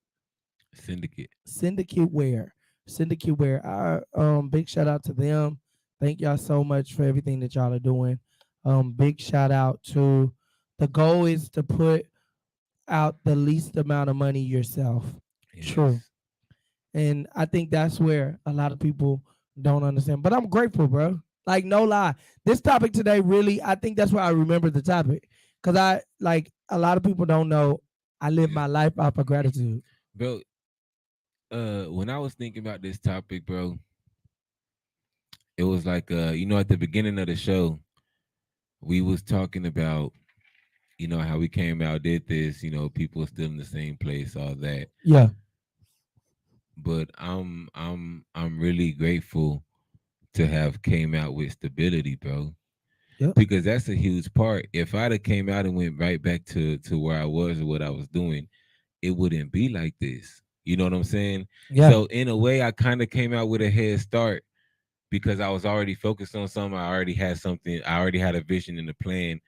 Syndicate. Syndicate Wear. Syndicate Wear. Big shout out to them. Thank y'all so much for everything that y'all are doing. Big shout out to the goal is to put out the least amount of money yourself. Yes. True. And I think that's where a lot of people don't understand. But I'm grateful, bro. Like no lie. This topic today really, I think that's why I remember the topic. Cause I like a lot of people don't know I live my life off of gratitude. Bro, when I was thinking about this topic, bro, it was like at the beginning of the show, we was talking about, how we came out, did this, people are still in the same place, all that. Yeah. But I'm really grateful to have came out with stability, bro. Yep. Because that's a huge part. If I'd have came out and went right back to where I was or what I was doing, it wouldn't be like this. You know what I'm saying? Yeah. So in a way, I kind of came out with a head start because I was already focused on something. I already had something. I already had a vision and a plan,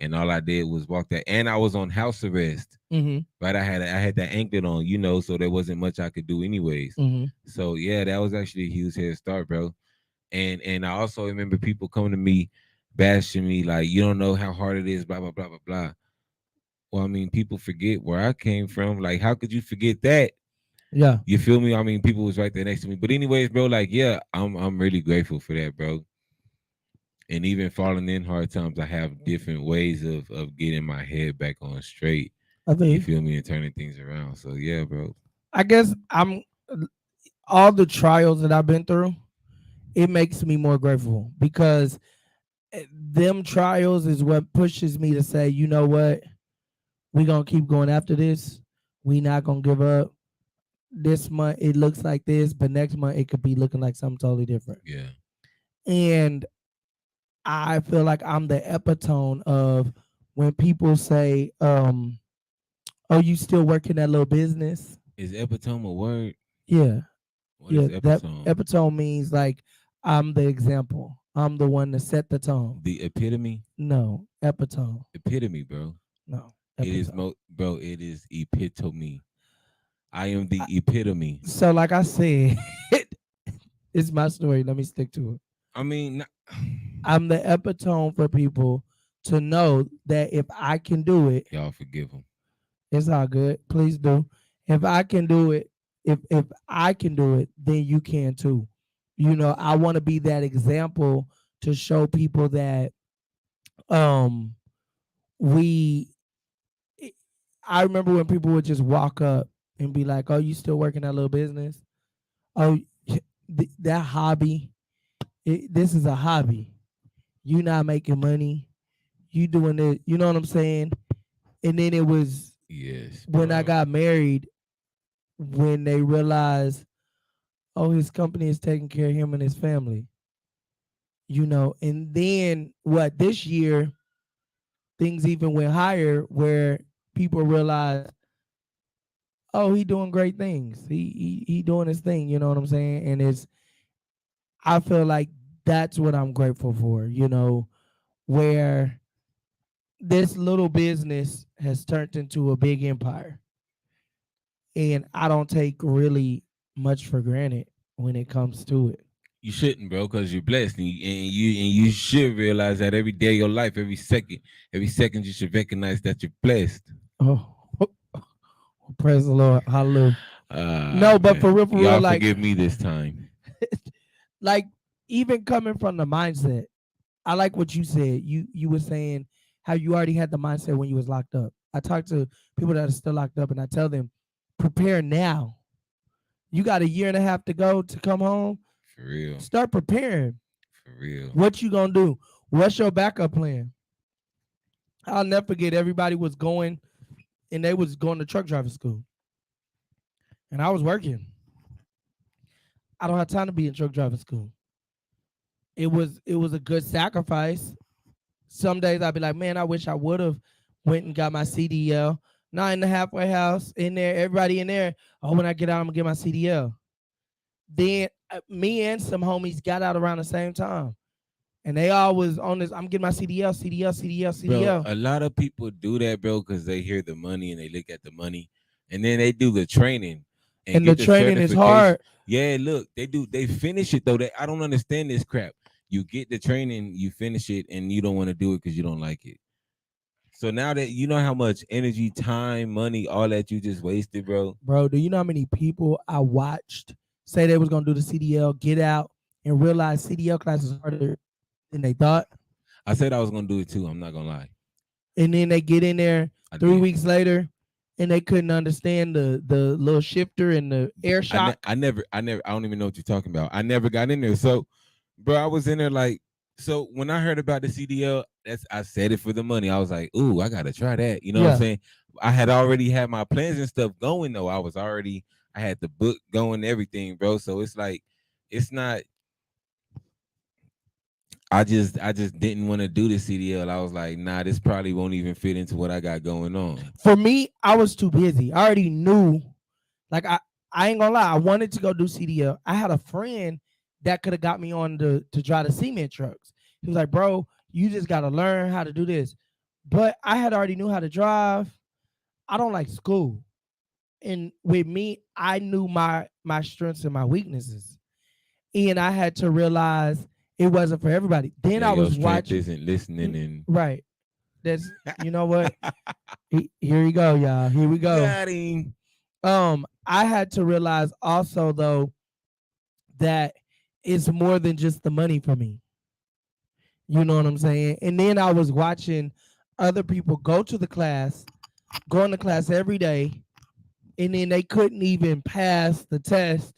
and all I did was walk that. And I was on house arrest, Mm-hmm. right? I had that anchored on, so there wasn't much I could do anyways. Mm-hmm. So yeah, that was actually a huge head start, bro. And I also remember people coming to me, bashing me like, you don't know how hard it is, blah blah blah blah blah. Well, I mean, people forget where I came from. Like, how could you forget that? Yeah. You feel me? I mean, people was right there next to me. But anyways, bro, like, yeah, I'm really grateful for that, bro. And even falling in hard times, I have different ways of getting my head back on straight. I You think feel me? And turning things around. So yeah, bro. I guess I'm all the trials that I've been through, it makes me more grateful because them trials is what pushes me to say, you know what, we gonna keep going after this. We not gonna give up. This month it looks like this, but next month it could be looking like something totally different. Yeah. And I feel like I'm the epitome of when people say, "Oh, you still working that little business?" Is epitome a word? Yeah, What yeah. is That epitome? epitome means like I'm the example. I'm the one to set the tone. The epitome? No, epitome. Epitome, bro. No, It is epitome. bro, it is epitome. I am the I- epitome. So, like I said, it's my story. Let me stick to it. I mean, I'm the epitome for people to know that if I can do it, y'all forgive him. it's all good. Please do. If I can do it, if I can do it, then you can too. I want to be that example to show people that um we I remember when people would just walk up and be like, "Oh, you still working that little business? Oh, that hobby. This is a hobby. You not making money. You doing it. You know what I'm saying?" And then it was Yes. when I bro. got married when they realized, oh, his company is taking care of him and his family. And then what this year things even went higher where people realized, oh, he doing great things. He doing his thing, you know what I'm saying? And I feel like that's what I'm grateful for, where this little business has turned into a big empire. And I don't take really much for granted when it comes to it. You shouldn't, bro, because you're blessed, and you should realize that every day of your life, every second, you should recognize that you're blessed. Oh, praise the Lord. Hallelujah. Ah, No, but man, for real, y'all like, forgive me this time. like even coming from the mindset, I like what you said. You were saying how you already had the mindset when you was locked up. I talk to people that are still locked up, and I tell them, prepare now. You got a year and a half to go to come home. For real, Start preparing. for real. What you gonna do? What's your backup plan? I'll never forget. Everybody was going, and they was going to truck driving school, and I was working. I don't have time to be in truck driving school. It was a good sacrifice. Some days I'd be like, man, I wish I would have went and got my CDL. Not in the halfway house in there, everybody in there. Oh, when I get out, I'm gonna get my CDL. Then me and some homies got out around the same time, and they all was on this. I'm getting my CDL, CDL, CDL, Bro, CDL. a lot of people do that, bro, because they hear the money and they look at the money, and then they do the training and And the get the training is certification. hard. Yeah, look, they finish it though. I don't understand this crap. You get the training, you finish it, and you don't want to do it because you don't like it. So now that you know how much energy, time, money, all that you just wasted, bro. Bro, do you know how many people I watched say they was gonna do the CDL, get out, and realize CDL class is harder than they thought? I said I was gonna do it too. I'm not gonna lie. And then they get in there I 3 weeks later, and they couldn't understand the little shifter and the air shock. I don't even know what you're talking about. I never got in there. So, bro, I was in there like, so when I heard about the CDL, I said it for the money. I was like, ooh, I gotta try that. You know what I'm saying? I had already had my plans and stuff going though. I had the book going, everything, bro. So it's like, it's not. I just didn't want to do the CDL. I was like, nah, this probably won't even fit into what I got going on. For me, I was too busy. I already knew, like I ain't gonna lie, I wanted to go do CDL. I had a friend that could have got me on to drive the cement trucks. He was like, bro, you just gotta learn how to do this. But I had already knew how to drive. I don't like school. And with me, I knew my strengths and my weaknesses. And I had to realize it wasn't for everybody. Then Yeah, I your was strength watching. isn't listening and Right. That's you know what? Here we go, y'all. Here we go. got him. I had to realize also though that it's more than just the money for me. You know what I'm saying? And then I was watching other people go to the class, going to class every day, and then they couldn't even pass the test.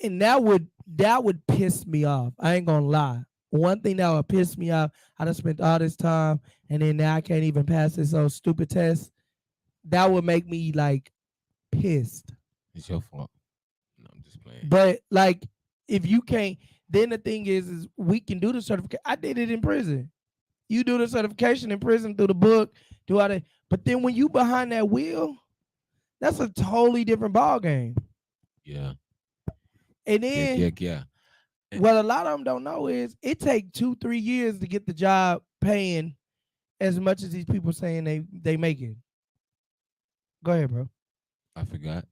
And that would piss me off. I ain't gonna lie. One thing that would piss me off, I done spent all this time and then now I can't even pass this old stupid test. That would make me like pissed. It's your fault. No, I'm just playing. But like if you can't, then the thing is we can do the certification. I did it in prison. You do the certification in prison through the book, do all that. But then when you behind that wheel, that's a totally different ball game. Yeah. And then Yeah. what a lot of them don't know is it take 2-3 years to get the job paying as much as these people saying they making. Go ahead, bro. I forgot.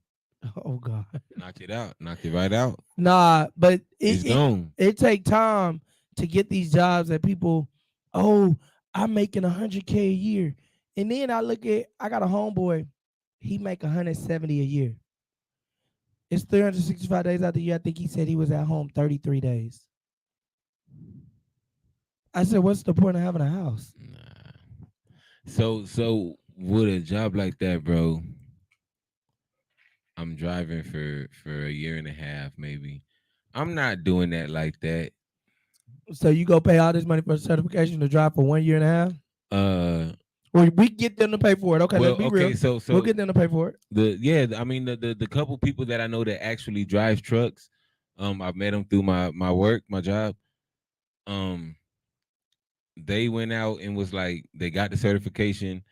Oh God. Knocked it out. Knocked it right out. Nah, but It's gone. it take time to get these jobs that people, oh, I'm making 100K a year. And then I got a homeboy, he make 170 a year. It's 365 days out the year. I think he said he was at home 33 days. I said, what's the point of having a house? Nah. So with a job like that, bro, I'm driving for a year and a half, maybe. I'm not doing that like that. So you go pay all this money for a certification to drive for 1 year and a half? Or we get them to pay for it. Okay, well, let's be okay, real. so We'll get them to pay for it. I mean the couple people that I know that actually drives trucks, I've met them through my work, my job. They went out and was like they got the certification,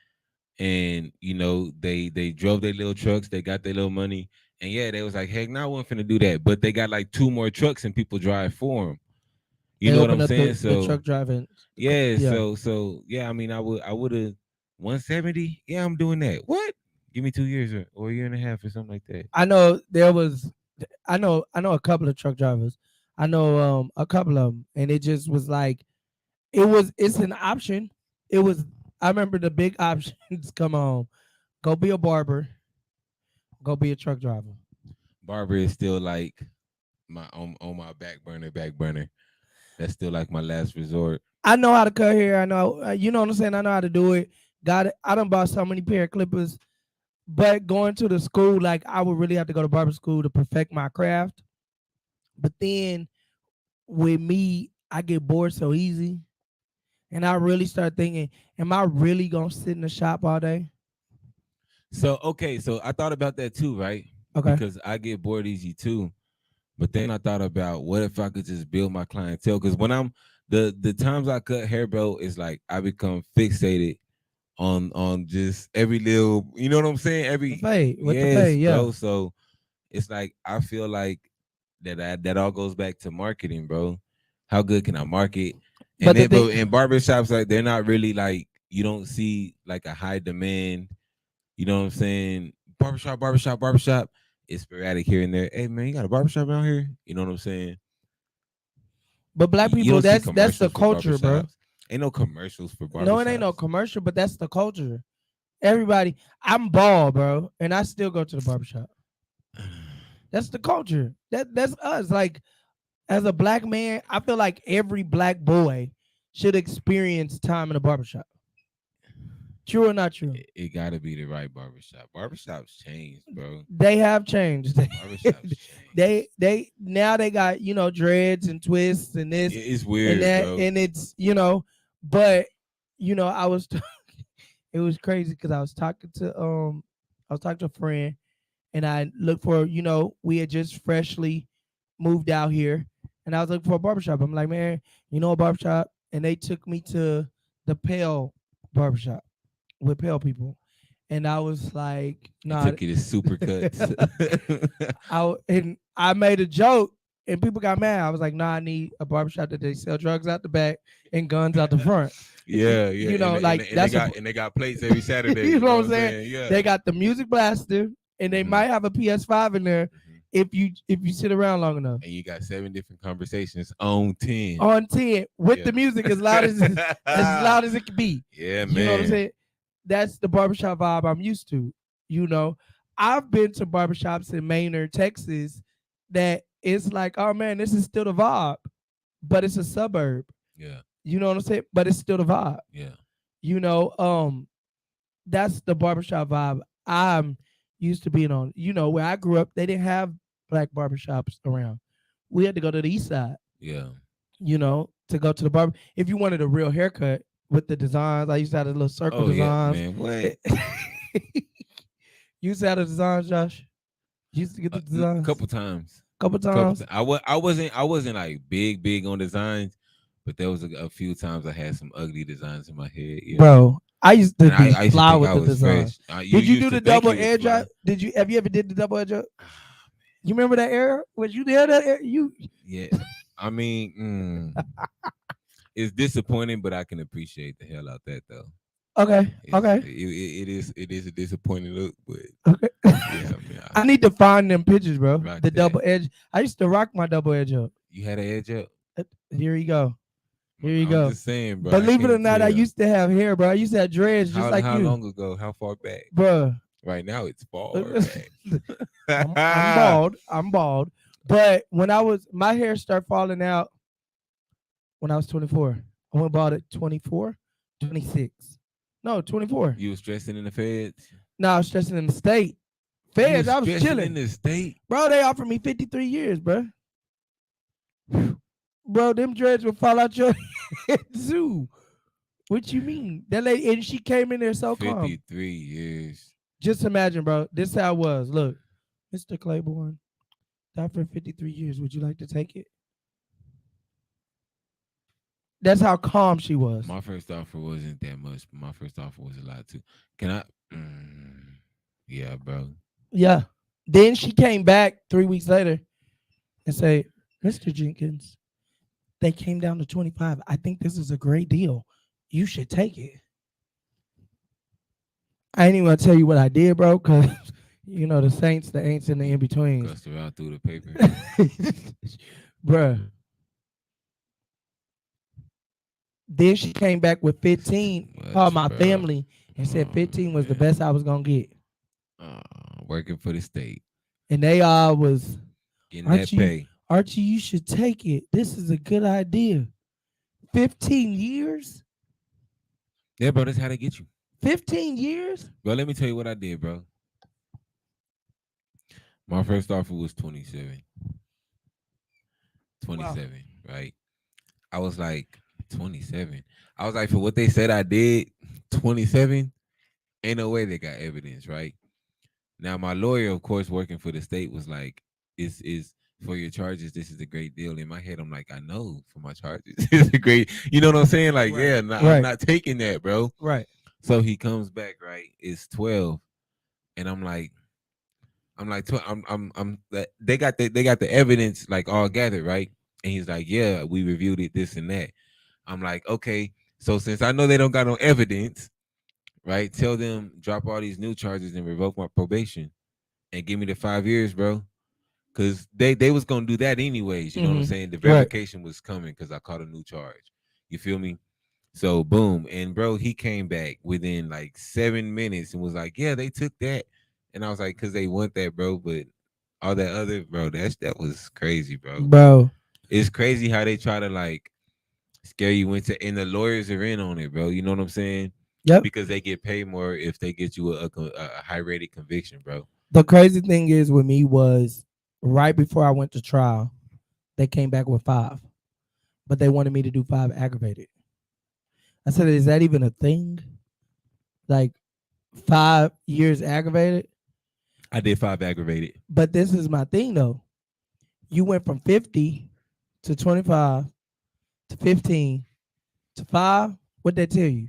and they drove their little trucks, they got their little money, and yeah, they was like, heck, no, I wasn't finna do that, but they got like 2 more trucks and people drive for them. You They know what open I'm up saying? the truck driving. Yeah, Yeah. so yeah, I mean, I would have 170. Yeah, I'm doing that. What? Give me 2 years or a year and a half or something like that. I know a couple of truck drivers. I know a couple of them, and it just was like it's an option. It was I remember the big options come on. Go be a barber, go be a truck driver. Barber is still like my on my back burner. That's still like my last resort. I know how to cut hair. I know you know what I'm saying. I know how to do it. Got it. I done bought so many pair of clippers, but going to the school, like I would really have to go to barber school to perfect my craft. But then with me, I get bored so easy. And I really start thinking, am I really gonna sit in the shop all day? So okay, so I thought about that too, right? Okay. Because I get bored easy too. But then I thought about what if I could just build my clientele? Because when I'm the times I cut hair, bro, it's like I become fixated on just every little, you know what I'm saying? The fade with the Yes, fade, yeah. bro. So it's like I feel like that all goes back to marketing, bro. How good can I market? And But the then, but thing, in barbershops, like they're not really like you don't see like a high demand. You know what I'm saying? Barbershop. It's sporadic here and there. Hey man, you got a barbershop out here? You know what I'm saying? but black You people, don't see that's the commercials for culture, bro. barbershops. Ain't no commercials for No, it ain't no barbershops. commercial, but that's the culture. Everybody, I'm bald, bro, and I still go to the barbershop. That's the culture. That's us. Like as a black man, I feel like every black boy should experience time in a barbershop. True or not true? It gotta be the right barbershop. Barbershops changed, bro. They have changed. Barbershops changed. they now they got dreads and twists and this It's and weird, that bro. and it's but I was it was crazy because I was talking to a friend and I looked for we had just freshly moved out here and I was looking for a barbershop. I'm like, man, a barbershop, and they took me to the Pale barbershop with Pale people. And I was like, He nah. took you to Supercuts. And I made a joke and people got mad. I was like, nah, I need a barbershop that they sell drugs out the back and guns out the front. Yeah. And they got plates every Saturday. You know what I'm saying? Yeah. They got the music blaster and they might have a PS5 in there if you sit around long enough. And you got 7 different conversations on 10. On 10 with the music as loud as it can be. Yeah, man. You know what I'm saying? That's the barbershop vibe I'm used to. I've been to barbershops in Maynard, Texas, that it's like, oh man, this is still the vibe, but it's a suburb. Yeah. You know what I'm saying? But it's still the vibe. Yeah. That's the barbershop vibe I'm used to being on. Where I grew up, they didn't have black barbershops around. We had to go to the east side. Yeah. To go to the barber. If you wanted a real haircut with the designs, I used to have a little circle designs. Yeah, man. What? You used to have the designs, Josh? You used to get the designs? A couple times. I wasn't like big on designs, but there was a few times I had some ugly designs in my head. Yeah. Bro, I used to And be fly with the designs. Did you do the double edge up? Have you ever did the double edge up? You remember that era? Was you there that era? Yeah. I mean, it's disappointing, but I can appreciate the hell out that though. Okay. It is a disappointing look, but okay. Yeah, man, I need to find them pictures, bro. The that. double edge. I used to rock my double edge up. You had an edge up. Here you go. I'm just saying, bro. Believe it or not, I used to have hair, bro. I used to have dreads just like how you. How long ago? How far back, bro? Right now it's far back. I'm bald. But when my hair started falling out when I was 24. I went bald at 24, 26. No, 24. You was stressing in the feds? No, I was stressing in the state. Feds, I was chilling. In the state? Bro, they offered me 53 years, bro. Bro, them dreads would fall out your head too. What you mean? That lady, and she came in there so 53 calm. 53 years. Just imagine, bro. This how it was. Look, Mr. Claiborne, died for 53 years. Would you like to take it? That's how calm she was. My first offer wasn't that much, but my first offer was a lot too. Can I? Yeah, bro. Yeah. Then she came back 3 weeks later and say, Mr. Jenkins, they came down to 25. I think this is a great deal. You should take it. I ain't even gonna tell you what I did, bro, because the saints, the ain'ts, and the in between. Cussed her out through the paper. bruh. Then she came back with 15, called Much, my bro. family and said Oh, 15 was the man. best I was gonna get. Uh, Working for the state, And they all was, getting that Archie, pay. Archie, you should take it. This is a good idea. 15 years? Yeah, bro, that's how they get you. 15 years? Bro, let me tell you what I did, bro. My first offer was 27. Wow. 27, right? I was like, 27. I was like, for what they said I did, 27, ain't no way they got evidence, right? Now, my lawyer, of course, working for the state, was like, is for your charges, this is a great deal. In my head, I'm like, I know for my charges, it's a great, you know what I'm saying? Like, Right. yeah, nah, I'm Right. not taking that, bro. Right. So he comes back, right? It's 12. And I'm like, I'm that they got the evidence like all gathered, right? And he's like, yeah, we reviewed it, this and that. I'm like, okay, so since I know they don't got no evidence, right? Tell them drop all these new charges and revoke my probation and give me the 5 years, bro. Cause they was gonna do that anyways. You know what I'm Mhm. saying? The Right. verification was coming because I caught a new charge. You feel me? So boom, and bro, he came back within like 7 minutes and was like, "Yeah, they took that," and I was like, "Cause they want that, bro." But all that other, bro, that was crazy, bro. Bro. It's crazy how they try to like scare you into, and the lawyers are in on it, bro. You know what I'm saying? Yep. Because they get paid more if they get you a high rated conviction, bro. The crazy thing is with me was right before I went to trial, they came back with 5, but they wanted me to do 5 aggravated. I said, is that even a thing? Like 5 years aggravated? I did 5 aggravated. But this is my thing though. You went from 50 to 25 to 15 to 5. What'd that tell you?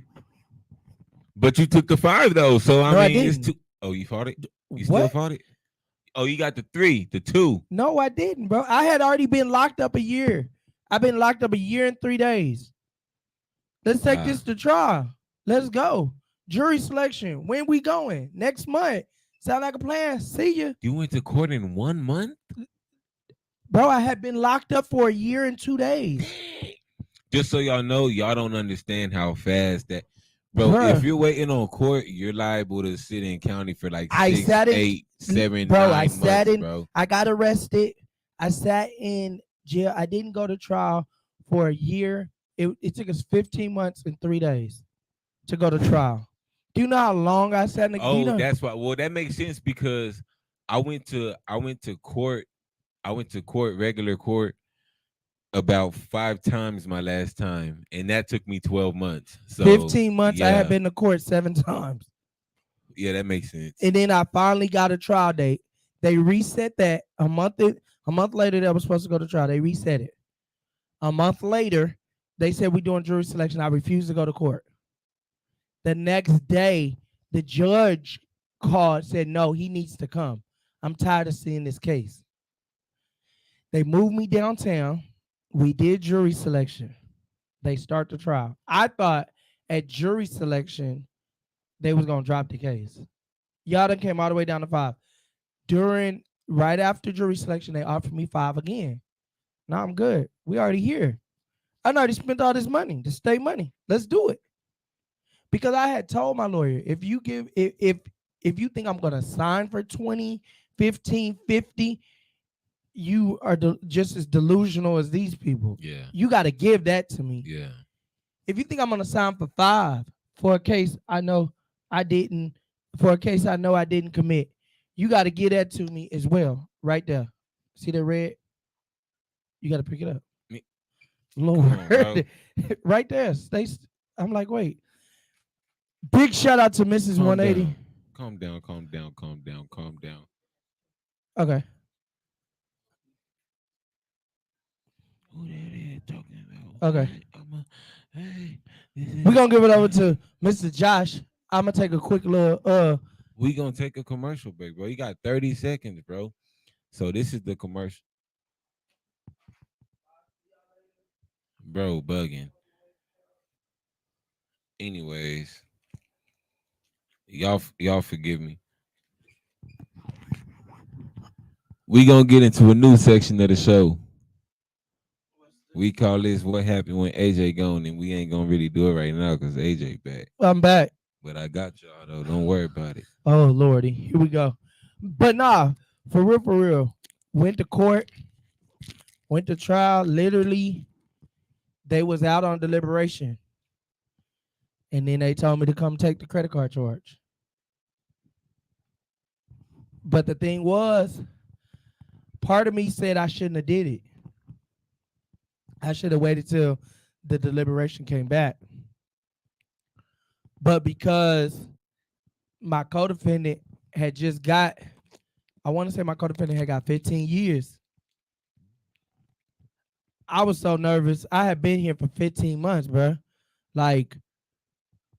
But you took the 5 though, so I No, I mean it's didn't. 2. Oh, you fought it? You still What? fought it? Oh, you got the 3, the 2. No, I didn't, bro. I had already been locked up a year. I've been locked up a year and 3 days. Let's take this to trial. Let's go. Jury selection. When we going? Next month. Sound like a plan? See you. You went to court in 1 month? Bro, I had been locked up for a year and 2 days. Just so y'all know, y'all don't understand how fast that, bro. Bruh. If you're waiting on court, you're liable to sit in county for like I 6, sat in- 8, 7, Bro, 9 I months, sat in- bro. I got arrested. I sat in jail. I didn't go to trial for a year. It took us 15 months and 3 days to go to trial. Do you know how long I sat in the Oh, that's why. Well, that makes sense because I went to court. I went to court, regular court, about 5 times my last time, and that took me 12 months. So 15 months. I yeah. had been to court 7 times. Yeah, that makes sense. And then I finally got a trial date. They reset that a month later. That was supposed to go to trial. They reset it. A month later, they said we're doing jury selection. I refused to go to court. The next day, the judge called, said no, he needs to come. I'm tired of seeing this case. They moved me downtown. We did jury selection. They start the trial. I thought at jury selection they was gonna drop the case. Y'all done came all the way down to 5. Right after jury selection, they offered me 5 again. Now I'm good. We already here. I already spent all this money, the state money. Let's do it. Because I had told my lawyer, if you think I'm gonna sign for 20, 15, 50, you are just as delusional as these people. Yeah. You got to give that to me. Yeah. If you think I'm gonna sign for 5 for a case I know I didn't commit, you got to give that to me as well, right there. See that red? You got to pick it up. Lord, right there. I'm like, wait. Big shout out to Mrs. Calm 180. down. Calm down. Calm down. Calm down. Calm down. Okay. Who that is talking about? Okay. Hey, We're gonna give it over to Mr. Josh. I'm gonna take a quick little We gonna take a commercial break, bro. You got 30 seconds, bro. So this is the commercial. Bro, bugging. Anyways, y'all forgive me. We gonna get into a new section of the show. We call this what happened when AJ gone, and we ain't gonna really do it right now because AJ back. I'm back. But I got y'all though. Don't worry about it. Oh Lordy, here we go. But nah, for real, for real. Went to court, went to trial. Literally, they was out on deliberation, and then they told me to come take the credit card charge. But the thing was, part of me said I shouldn't have did it. I should have waited till the deliberation came back. But because my co-defendant had just got, I want to say my co-defendant had got 15 years. I was so nervous. I had been here for 15 months, bro. Like,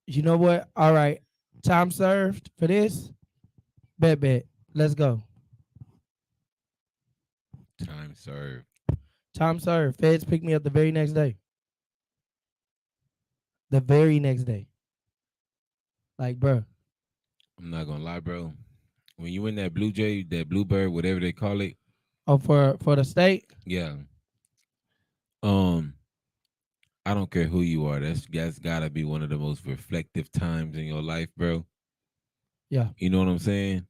you know what? All right, time served for this. Bet. Let's go. Time served. Time served. Feds picked me up the very next day. The very next day. Like, bro. I'm not gonna lie, bro. When you in that Blue Jay, that Bluebird, whatever they call it, Oh, for the state? yeah. I don't care who you are. That's gotta be one of the most reflective times in your life, bro. Yeah. You know what I'm saying?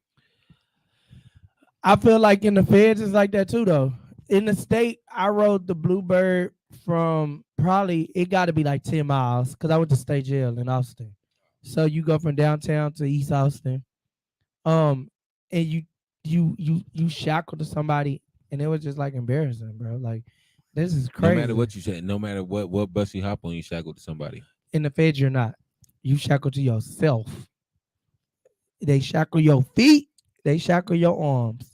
I feel like in the feds it's like that too, though. In the state, I rode the Bluebird from probably, it got to be like 10 miles because I went to state jail in Austin. So you go from downtown to East Austin, and you shackled to somebody, and it was just like embarrassing, bro. Like, this is crazy. No matter what you said, no matter what bus you hop on, you shackled to somebody. In the feds, you're not. You shackle to yourself. They shackle your feet. They shackle your arms.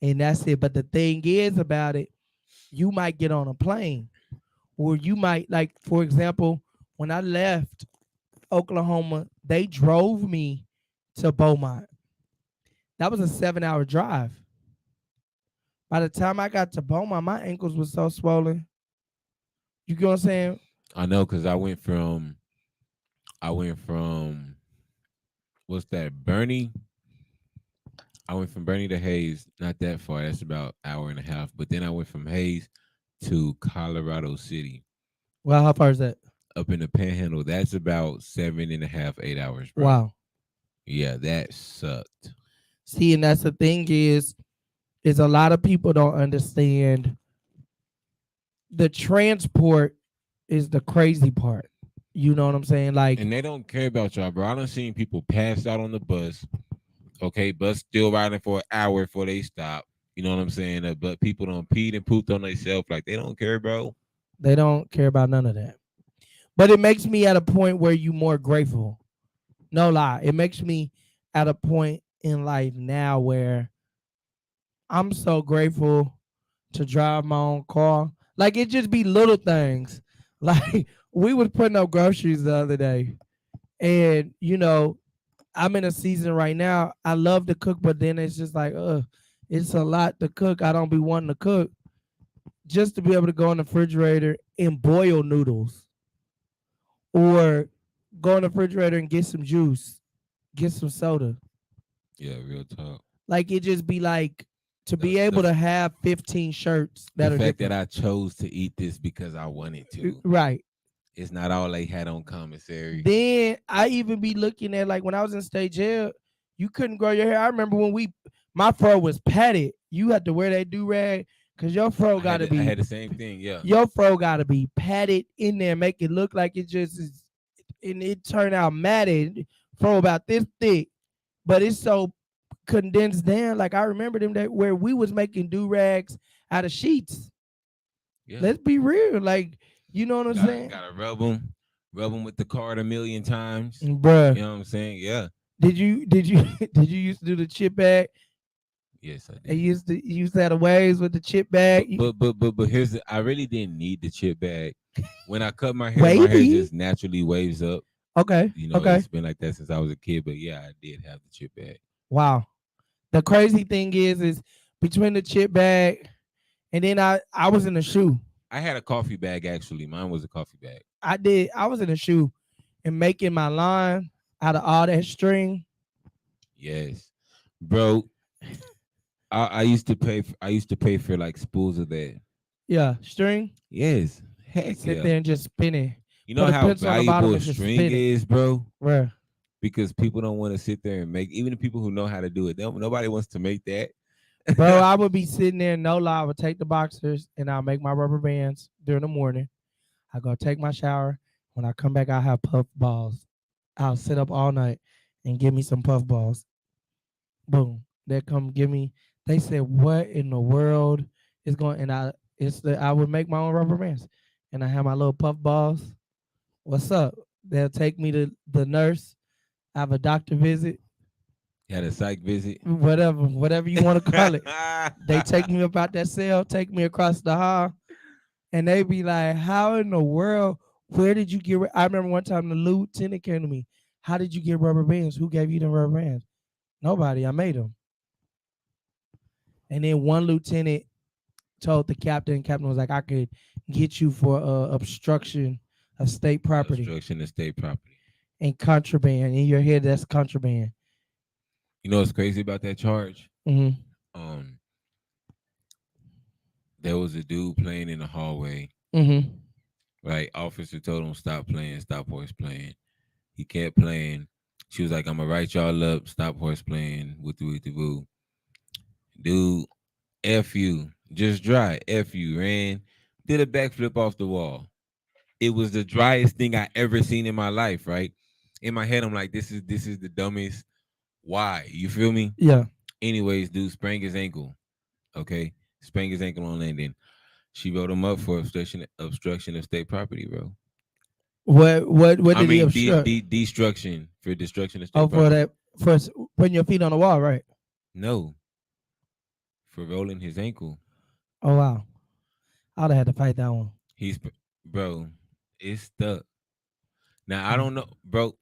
And that's it. But the thing is about it, you might get on a plane, or you might, like, for example, when I left Oklahoma, they drove me to Beaumont. That was a 7-hour drive. By the time I got to Beaumont, my ankles were so swollen. You get what I'm saying? I know, because I went from what's that, Bernie? I went from Bernie to Hayes, not that far. That's about an hour and a half. But then I went from Hayes to Colorado City. Well, how far is that? Up in the Panhandle. That's about 7.5, 8 hours, bro. Wow. Yeah, that sucked. See, and that's the thing is a lot of people don't understand the transport is the crazy part. You know what I'm saying? Like, And they don't care about y'all, bro. I done seen people pass out on the bus. Okay, bus still riding for an hour before they stop. You know what I'm saying? But people don't peed and pooped on themselves. Like, they don't care, bro. they don't care about none of that. But it makes me at a point where you more grateful. No lie. It makes me at a point in life now where I'm so grateful to drive my own car. Like, it just be little things. Like, we was putting up groceries the other day, and you know, I'm in a season right now. I love to cook, but then it's just like, it's a lot to cook. I don't be wanting to cook. Just to be able to go in the refrigerator and boil noodles, or go in the refrigerator and get some juice, get some soda. Yeah, real talk. Like, it just be like, to be able to have 15 shirts that The are fact different. that I chose to eat this because I wanted to. Right. It's not all they had on commissary. Then I even be looking at, like, when I was in state jail, you couldn't grow your hair. I remember when my fro was patted. You had to wear that do-rag because your fro got to be. I had the same thing, yeah. Your fro got to be patted in there, make it look like it just is, and it turned out matted, fro about this thick, but it's so condensed down. Like, I remember them that where we was making do-rags out of sheets. Yeah. Let's be real. Like, you know what I'm saying? Gotta rub them with the card a million times. Bruh. You know what I'm saying? Yeah. Did you used to do the chip bag? Yes, I did. And you used to have the waves with the chip bag. But here's I really didn't need the chip bag. When I cut my hair, my hair just naturally waves up. Okay. You know, it's been like that since I was a kid. But yeah, I did have the chip bag. Wow. The crazy thing is between the chip bag and then I was in a shoe. I had a coffee bag, actually. Mine was a coffee bag. I was in a shoe and making my line out of all that string. Yes. Bro, I used to pay for like spools of that. Yeah, string. Yes, heck Sit yeah. there and just spin it. You know Put a how pencil on the bottom valuable a and just string spin it. is, bro? Where? Because people don't want to sit there and make, even the people who know how to do it, nobody wants to make that. Bro, I would be sitting there, no lie. I would take the boxers and I'll make my rubber bands during the morning. I go take my shower. When I come back, I'll have puff balls. I'll sit up all night and give me some puff balls. Boom. They come give me. They said, "What in the world is going?" And I would make my own rubber bands, and I have my little puff balls. What's up? They'll take me to the nurse. I have a doctor visit, You had a psych visit. whatever you want to call it. They take me about that cell, take me across the hall, and they be like, "How in the world? Where did you get?" I remember one time the lieutenant came to me. How did you get rubber bands? Who gave you the rubber bands? Nobody. I made them. And then one lieutenant told the captain. Captain was like, "I could get you for obstruction of state property Obstruction of state property. and contraband." In your head, that's contraband. You know what's crazy about that charge? Hmm. Um, there was a dude playing in the hallway. Hmm. Right, officer told him stop playing, stop horse playing. He kept playing. She was like, "I'm gonna write y'all up. Stop horse playing with the boo." Dude, f you, just dry. F you, ran, did a backflip off the wall. It was the driest thing I ever seen in my life. Right, in my head, I'm like, this is the dumbest. Why? You feel me? Yeah. Anyways, dude sprained his ankle. Okay, sprained his ankle on landing. She wrote him up for obstruction of state property, bro. What I did he mean, obstruct? destruction for destruction of Oh, state for property. that first putting your feet on the wall, right? No, for rolling his ankle. Oh wow. I'd have had to fight that one. He's bro, it's stuck. Now I Mm. don't know, bro.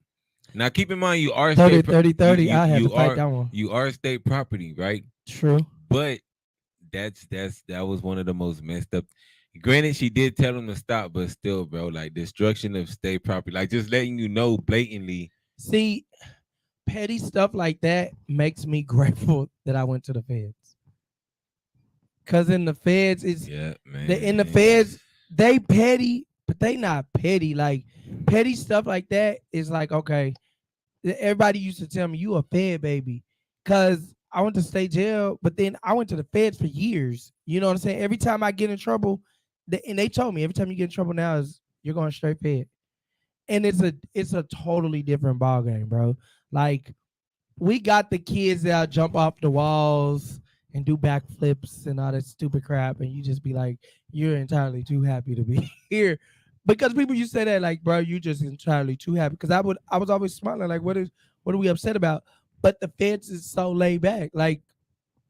Now keep in mind you are 30, state 30, 30. I had to you fight are that one. you are state property, right? True. But that was one of the most messed up. Granted, she did tell him to stop, but still, bro, like destruction of state property, like just letting you know blatantly. See, petty stuff like that makes me grateful that I went to the feds. Cause in the feds, it's Yeah, man. in the feds, they petty, but they not petty. Like petty stuff like that is like, okay, everybody used to tell me you a fed baby. Cause I went to state jail, but then I went to the feds for years. You know what I'm saying? Every time I get in trouble, and they told me every time you get in trouble now is you're going straight fed. And it's a totally different ball game, bro. Like we got the kids that jump off the walls and do backflips and all that stupid crap, and you just be like, you're entirely too happy to be here. Because people you say that like, bro, you just entirely too happy. Because I was always smiling like, what are we upset about? But the fence is so laid back. Like,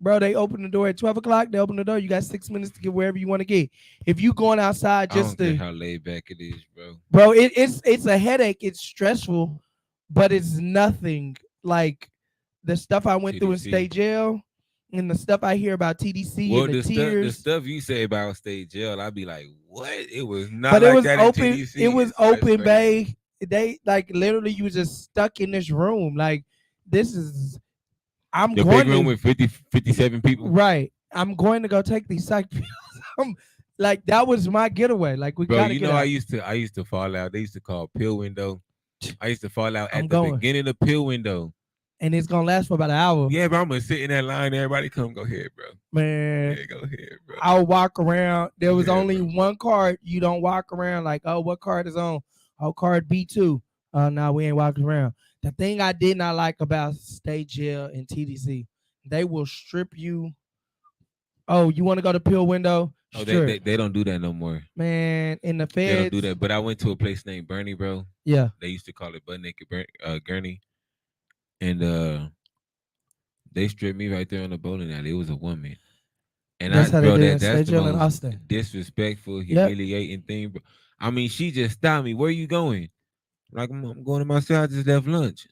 bro, they open the door at 12 o'clock. They open the door. You got 6 minutes to get wherever you want to get. If you going outside I don't just care to, how laid back it is, bro. bro, it's a headache. It's stressful, but it's nothing like the stuff I went through in TDC. state jail and the stuff I hear about TDC Well, and the the tears. stuff you say about state jail, I'd be like, what? It was not But like it was that open. in TDC. It was That's open, crazy. bay. They like literally you was just stuck in this room. Like this is. I'm The going big room to with 57 people. right. I'm going to go take these psych pills. I'm like that was my getaway. Like we Bro, gotta you get know out. I used to fall out. They used to call pill window. I used to fall out I'm at the going. beginning of pill window. And it's gonna last for about an hour. Yeah, bro, I'm gonna sit in that line. Everybody come, go ahead, bro. Man, Yeah, go ahead, bro. I'll walk around. There was Yeah, only bro. one card. You don't walk around like, oh, what card is on? Oh, card B2. No, we ain't walking around. The thing I did not like about state jail and TDC, they will strip you. Oh, you want to go to pill window? Oh, Strip. they don't do that no more. Man, in the They don't feds. do that. But I went to a place named Bernie, bro. Yeah. They used to call it Butt Naked Gurney, and they stripped me right there on the bowling alley. It was a woman, and That's how they bro, did in that's state the jail in most Austin. disrespectful, Yep. humiliating thing. Bro. I mean, she just stopped me. Where you going? Like I'm going to my cell. I just left lunch.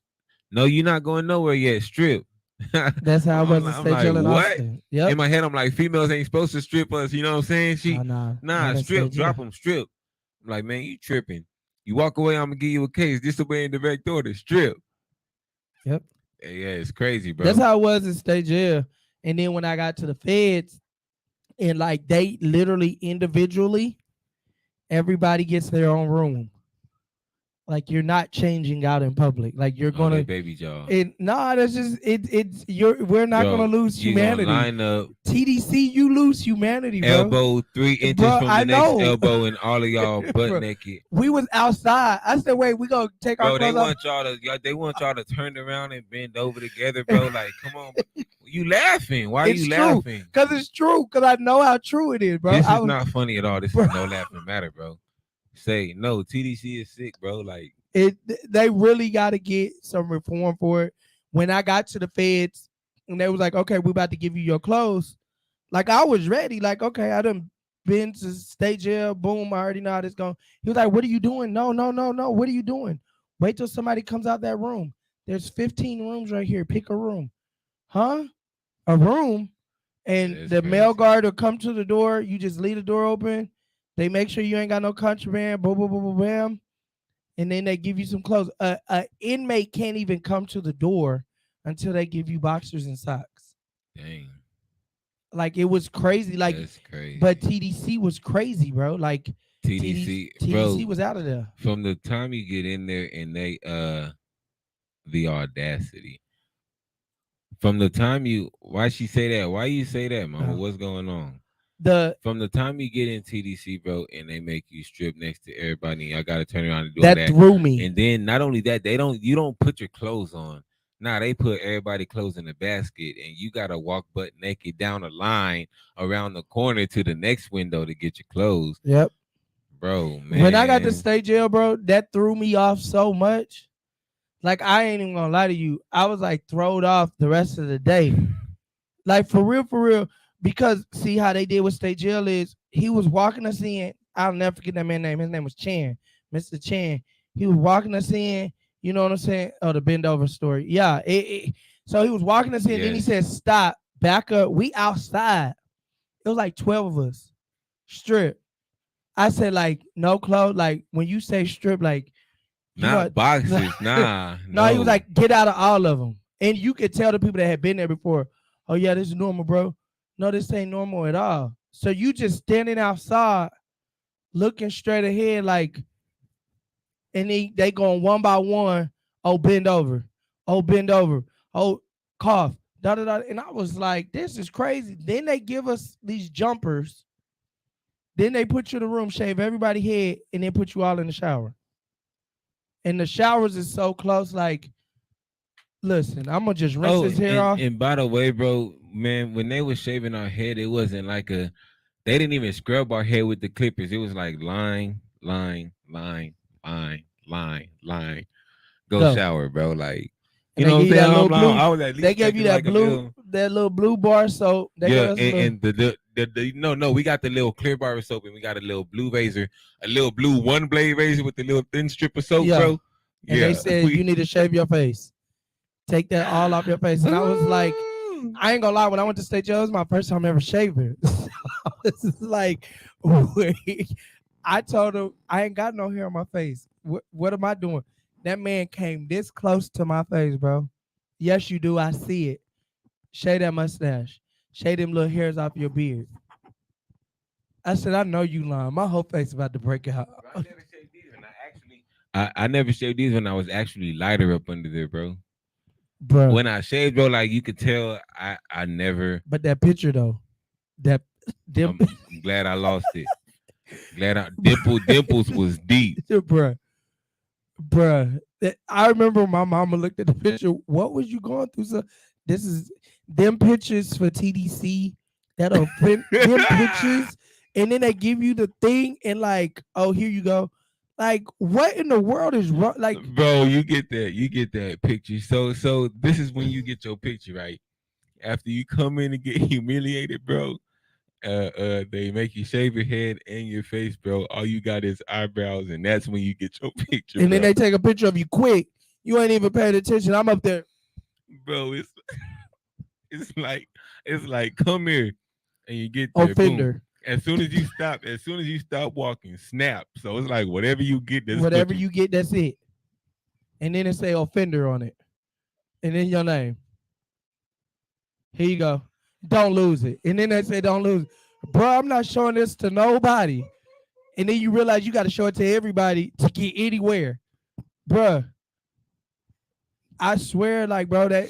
No, you're not going nowhere yet. Strip. That's how I was in I'm state like, jail in what? Austin. Yep. In my head, I'm like, females ain't supposed to strip us. You know what I'm saying? She, Oh, nah, nah, not in strip, state jail. drop them, strip. I'm like, man, you tripping. You walk away, I'm gonna give you a case. Disobeying direct order, strip. Yep. Yeah, it's crazy, bro. That's how it was in state jail. And then when I got to the feds, and like they literally individually, everybody gets their own room. Like you're not changing out in public. Like you're Oh, they gonna. baby jaw. No, that's just it. It's you're. We're not gonna Bro, lose you gonna humanity. line up TDC, you lose humanity, bro. elbow 3 inches Bro, from I the next know. elbow, and all of y'all butt Bro. naked. We was outside. I said, wait, we gonna take our Bro, they clothes off. want they want y'all to turn around and bend over together, bro. Like, come on, bro. You laughing? Why are It's you true. laughing? Cause it's true. Cause I know how true it is, bro. This I is was- not funny at all. This Bro. is no laughing matter, bro. Say no. TDC is sick, bro. Like, They really got to get some reform for it. When I got to the feds and they was like, okay, we about to give you your clothes. Like I was ready. Like, okay, I done been to state jail. Boom, I already know how this going. He was like, what are you doing? No. What are you doing? Wait till somebody comes out that room. There's 15 rooms right here. Pick a room. Huh? A room? And That's the crazy. mail guard will come to the door. You just leave the door open. They make sure you ain't got no contraband. Boom, boom, boom, boom, bam. And then they give you some clothes. A inmate can't even come to the door until they give you boxers and socks. dang, Like it was crazy. Like, that's crazy. but TDC was crazy, bro. Like TDC, TDC bro, was out of there. from the time you get in there and they the audacity. From the time why she say that? Why you say that, mama? Uh, What's going on? From the time you get in TDC, bro, and they make you strip next to everybody, and y'all gotta turn around and do all that that. threw me. And then not only that, you don't put your clothes on. Nah, they put everybody clothes in a basket, and you gotta walk butt naked down the line around the corner to the next window to get your clothes, Yep. bro. Man, When I got to state jail, bro, that threw me off so much. Like I ain't even gonna lie to you. I was like thrown off the rest of the day. Like for real. Because see how they did with state jail is he was walking us in. I'll never forget that man's name. His name was Chan, Mr. Chan. He was walking us in. You know what I'm saying? Oh, the bend over story. Yeah. So he was walking us in. Then he Yes. said, "Stop, back up." We outside. It was like 12 of us. Strip. I said like no clothes. Like when you say strip, like you not know- boxes, nah. no, he was like, get out of all of them. And you could tell the people that had been there before, oh, yeah, this is normal, bro. No, this ain't normal at all. So you just standing outside, looking straight ahead, like, and they going one by one, oh, bend over. Oh, cough. Da, da, da. And I was like, this is crazy. Then they give us these jumpers. Then they put you in the room, shave everybody's head, and then put you all in the shower. And the showers is so close, like, listen, I'm gonna just rinse his hair off. And by the way, bro, man, when they was shaving our head, it wasn't like they didn't even scrub our hair with the clippers. It was like line. Go Go. shower, bro. Like, And you they know what I'm give you that saying? little blue- I was at least They gave you that thinking like blue blue bar soap. They gave yeah, us a and the no, we got the little clear bar of soap, and we got a little blue razor, a little blue one blade razor with the little thin strip of soap, Yeah. bro. and they said you need to shave your face. Take that all off your face. And I was like, I ain't gonna lie, when I went to state jail, it was my first time ever shaving. So I was like, wait. I told him I ain't got no hair on my face. What am I doing? That man came this close to my face, bro. Yes, you do. I see it. Shave that mustache. Shave them little hairs off your beard. I said, I know you lying. My whole face about to break out. I never shaved these when I never shaved these when I was actually lighter up under there, bro. Bro. When I shaved, bro, like you could tell I never. But that picture though, them I'm glad I lost it. Glad dimples was deep. bruh. I remember my mama looked at the picture. What was you going through? So this is them pictures for TDC that are them pictures, and then they give you the thing and like, oh, here you go. Like, what in the world is wrong? Like, Bro, you get that picture. So this is when you get your picture, right? After you come in and get humiliated, bro. They make you shave your head and your face, bro. All you got is eyebrows, and that's when you get your picture. and then bro. they take a picture of you quick. You ain't even paying attention. I'm up there. Bro, it's like come here, and you get there, boom. Offender. As soon as you stop walking, snap. So it's like whatever you get, that's Whatever what you get, that's it. And then it say offender on it. And then your name. Here you go. Don't lose it. And then they say don't lose it. bro, I'm not showing this to nobody. And then you realize you got to show it to everybody to get anywhere, bro. I swear, like, bro, that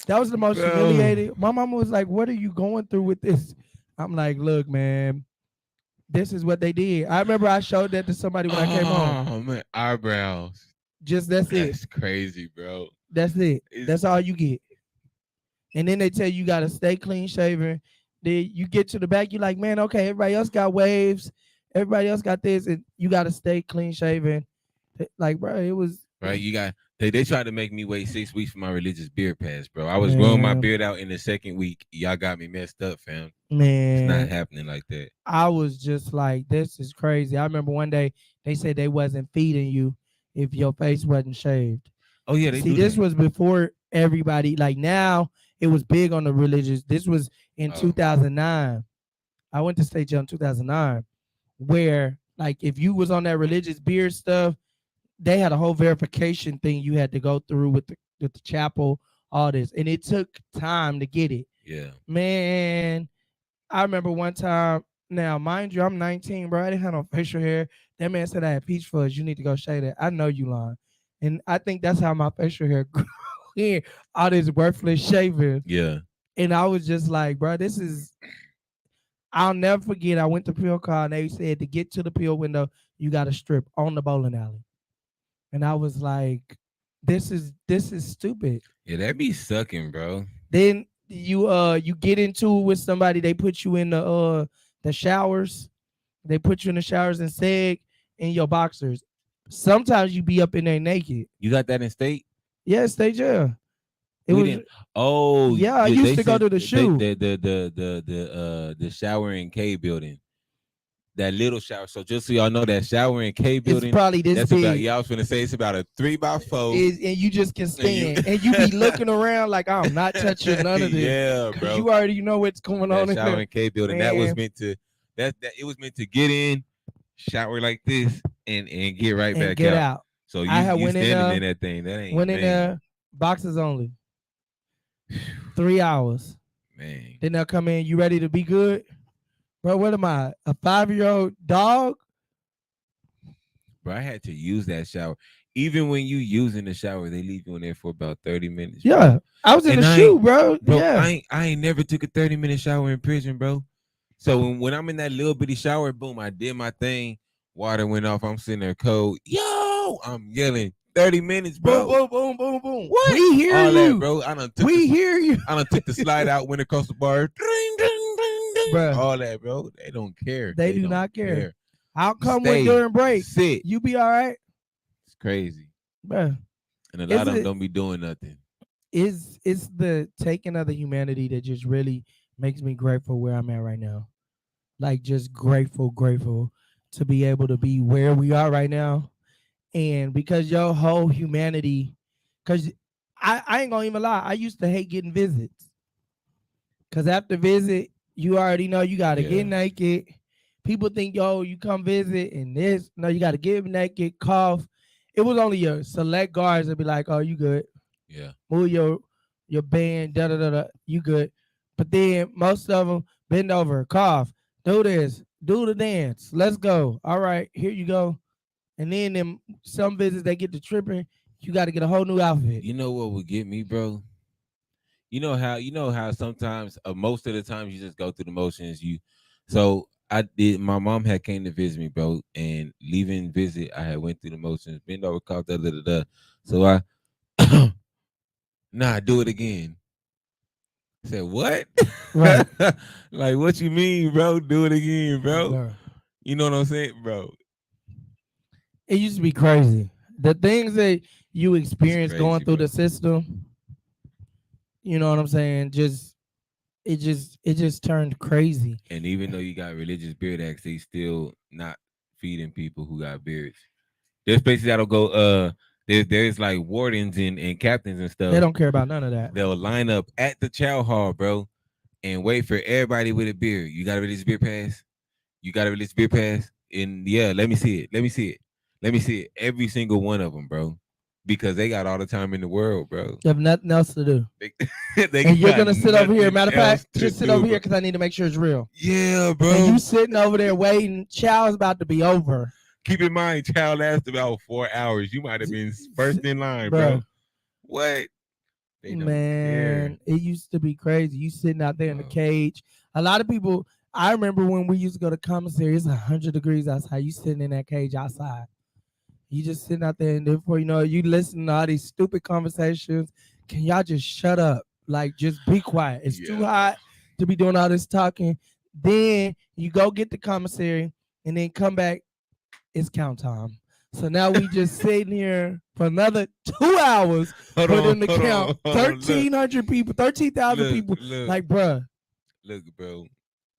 was the most Bro. humiliating. My mama was like, "What are you going through with this?" I'm like, "Look, man, this is what they did." I remember I showed that to somebody when I came home. Oh man, eyebrows. Just that's it. That's crazy, bro. That's it. It's- That's all you get. And then they tell you gotta stay clean shaven. Then you get to the back, you like, man, okay, everybody else got waves, everybody else got this, and you gotta stay clean shaven. Like, bro, it was Right, you got they tried to make me wait 6 weeks for my religious beard pass, bro. I was growing my Man. beard out in the second week. Y'all got me messed up, fam. It's not man. happening like that. I was just like, this is crazy. I remember one day they said they wasn't feeding you if your face wasn't shaved. Oh yeah, they See, do this that. was before everybody. Like now, it was big on the religious. This was in Oh. 2009. I went to State Jail in 2009, where like if you was on that religious beard stuff, they had a whole verification thing you had to go through with the chapel, all this, and it took time to get it. Yeah. Man, I remember one time. Now, mind you, I'm 19, bro. I didn't have no facial hair. That man said I had peach fuzz. You need to go shave that. I know you lying, and I think that's how my facial hair grew. In all this worthless shaving, Yeah. and I was just like, bro, this is. I'll never forget. I went to Pill Car and they said to get to the pill window, you got to strip on the bowling alley. And I was like, this is stupid. Yeah, that be sucking, bro. Then you get into it with somebody, they put you in the showers. They put you in the showers and seg in your boxers. Sometimes you be up in there naked. You got that in state? Yes, they jail. It We was didn't- Oh Yeah, I they used to go said to the shoe. The shower in K building. That little shower. So just so y'all know, that shower in K it's building. probably this That's big. about. Yeah, I was gonna say it's about a 3x4. And you just can you- stand and you be looking around like I'm not touching none of this. Yeah, 'Cause bro. you already know what's going on That in shower there. in K building. That was Man. meant to. That it was meant to get in, shower like this, and get right And back get out. out. So I had you went in standing there- in that thing. That ain't Went in man, there, boxes only. 3 hours. man. Then they'll come in, you ready to be good? Bro, what am I? A 5-year-old dog? Bro, I had to use that shower. Even when you using the shower, they leave you in there for about 30 minutes. bro. Yeah. I was in And the I shoe, ain't- bro. Bro, Yeah. I ain't never took a 30-minute shower in prison, bro. So when I'm in that little bitty shower, boom, I did my thing. Water went off. I'm sitting there cold. Yo, I'm yelling 30 minutes, bro. Boom, boom, boom, boom, boom. What? We hear All you. that, bro. I done took We hear you. I done took the slide out, went across the bar. Ding, ding, ding, ding. Bruh. All that, bro. They don't care. They do don't not care. How come when Stay. during break, Sit. you be all right? It's crazy. Bro, And a lot of it- them don't be doing nothing. it's the taking of the humanity that just really makes me grateful where I'm at right now. Like just grateful to be able to be where we are right now. And because your whole humanity, because I ain't gonna even lie, I used to hate getting visits. Cause after visit, you already know you gotta Yeah. get naked. People think, yo, you come visit and this. No, you gotta get naked, cough. It was only your select guards that be like, oh, you good. Yeah. Move your band, da da da da, you good. But then most of them bend over, cough, do this, do the dance, let's go. All right, here you go. And then them some visits they get to tripping, you got to get a whole new outfit. You know what would get me, bro? You know how sometimes most of the times you just go through the motions. So I did. My mom had came to visit me, bro, and leaving visit, I had went through the motions, bend over, cough, da da da da. So I, do it again. I said what? Right. Like what you mean, bro? Do it again, bro. Bro, You know what I'm saying, bro? it used to be crazy. The things that you experience crazy, going through bro. the system, you know what I'm saying? It just turned crazy. And even though you got religious beard acts, they still not feeding people who got beards. There's places that'll go. There's like wardens and captains and stuff. They don't care about none of that. They'll line up at the chow hall, bro, and wait for everybody with a beard. You got a religious beard pass? You got a religious beard pass? And yeah, let me see it. Let me see it. Let me see it. Every single one of them, bro. because they got all the time in the world, bro. You have nothing else to do. They, they And you're got gonna sit over here. nothing Matter of else fact, to just sit do, over here bro. because I need to make sure it's real. Yeah, And bro. you sitting over there waiting. Chow's about to be over. Keep in mind, child lasted about 4 hours. You might have been first in line, bro. Bro. What? They don't Man, care. it used to be crazy. You sitting out there in the Wow. cage. A lot of people. I remember when we used to go to commissary. It's 100 degrees outside. You sitting in that cage outside. You just sitting out there, and before you know it, you listen to all these stupid conversations. Can y'all just shut up? Like, just be quiet. It's too Yeah. hot to be doing all this talking. Then you go get the commissary, and then come back. It's count time. So now we just sitting here for another 2 hours Hold for on, them to hold on, count hold on. Look, 1,300 people, 13,000 look, people. look, Like, bruh, look, bro.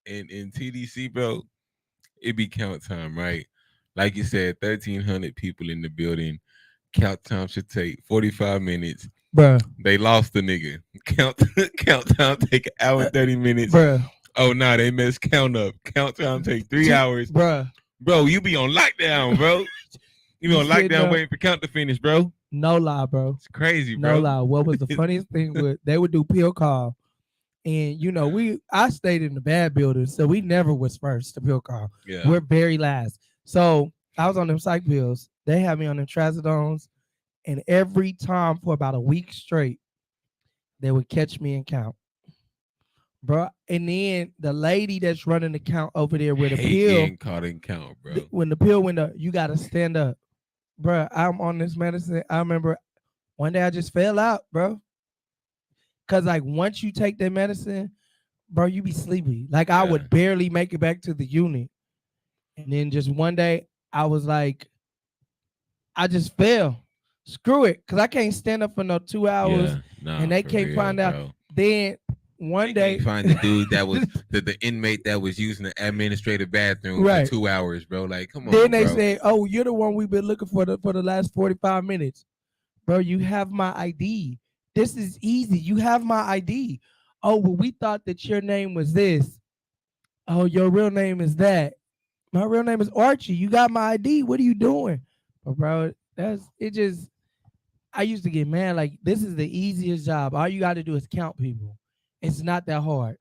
In TDC, bro, it be count time, right? Like you said, 1,300 people in the building. Count time should take 45 minutes. bruh, They lost the nigga. Count time take an hour and 30 minutes. bruh, Oh nah, they messed count up. Count time take 3 hours. bruh. Bro, you be on lockdown, bro. You be You on sitting lockdown up- waiting for count to finish, bro. No lie, bro. It's crazy, No bro. lie. What was the funniest thing? They would do pill call, and I stayed in the bad building, so we never was first to pill call. Yeah. We're very last. So I was on them psych pills. They had me on them trazodones, and every time for about a week straight, they would catch me and count, bro. And then the lady that's running the count over there with a Hate pill, getting caught in count, bro. when the pill went up, you gotta stand up, bro. I'm on this medicine. I remember one day I just fell out, bro. Cause like once you take that medicine, bro, you be sleepy. Like I Yeah. would barely make it back to the unit. And then just one day I was like, I just fell. Screw it. Cause I can't stand up for no 2 hours. Yeah, nah, and they for can't real, find out. bro. Then one They day can't find the dude that was the inmate that was using the administrative bathroom Right. for 2 hours, bro. Like, come on, then they bro. say, oh, you're the one we've been looking for the last 45 minutes. Bro, you have my ID. This is easy. You have my ID. Oh, well, we thought that your name was this. Oh, your real name is that. My real name is Archie. You got my ID. What are you doing? But bro, I used to get mad. Like, this is the easiest job. All you got to do is count people. It's not that hard.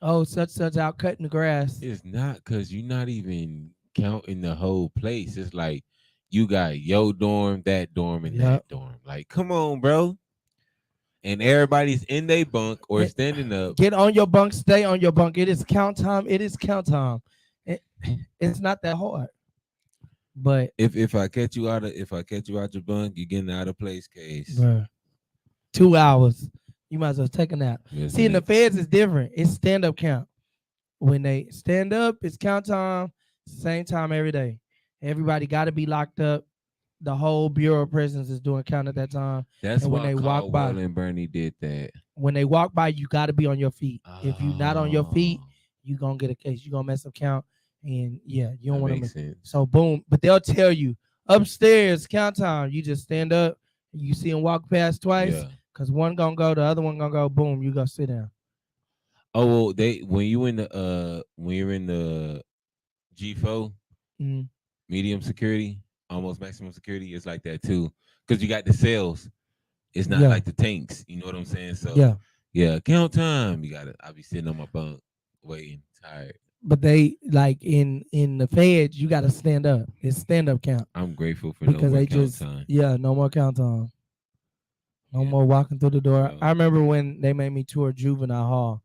Oh, such out cutting the grass. It's not because you're not even counting the whole place. It's like you got your dorm, that dorm, and Yup. that dorm. Like, come on, bro. And everybody's in their bunk or It- standing up. Get on your bunk. Stay on your bunk. It is count time. It is count time. It's not that hard. But If I catch you out your bunk, you're getting out of place case. bruh, 2 hours. You might as well take a nap. Listen, See, in the feds, it's different. It's stand up count. When they stand up, it's count time, same time every day. Everybody got to be locked up. The whole Bureau of Prisons is doing count at that time. that's and when why they walk by- Caldwell and Bernie did that. When they walk by, you got to be on your feet. If you're not on your feet, Oh, you going to get a case. You're going to mess up count. And yeah, you don't that want to makes miss. sense. So boom, but they'll tell you upstairs count time. You just stand up. You see them walk past twice. Yeah. Cause one gonna go, the other one gonna go. Boom, you go sit down. Oh well, when you're in the G4 Mhm. medium security, almost maximum security, it's like that too. Because you got the cells. It's not Yeah. like the tanks. You know what I'm saying? So Yeah, count time. I'll be sitting on my bunk waiting, tired. but they like in the feds, you gotta stand up. It's stand up count I'm grateful for because no more they count just time. no more count time. No Yeah. more walking through the door. No. I remember when they made me tour juvenile hall,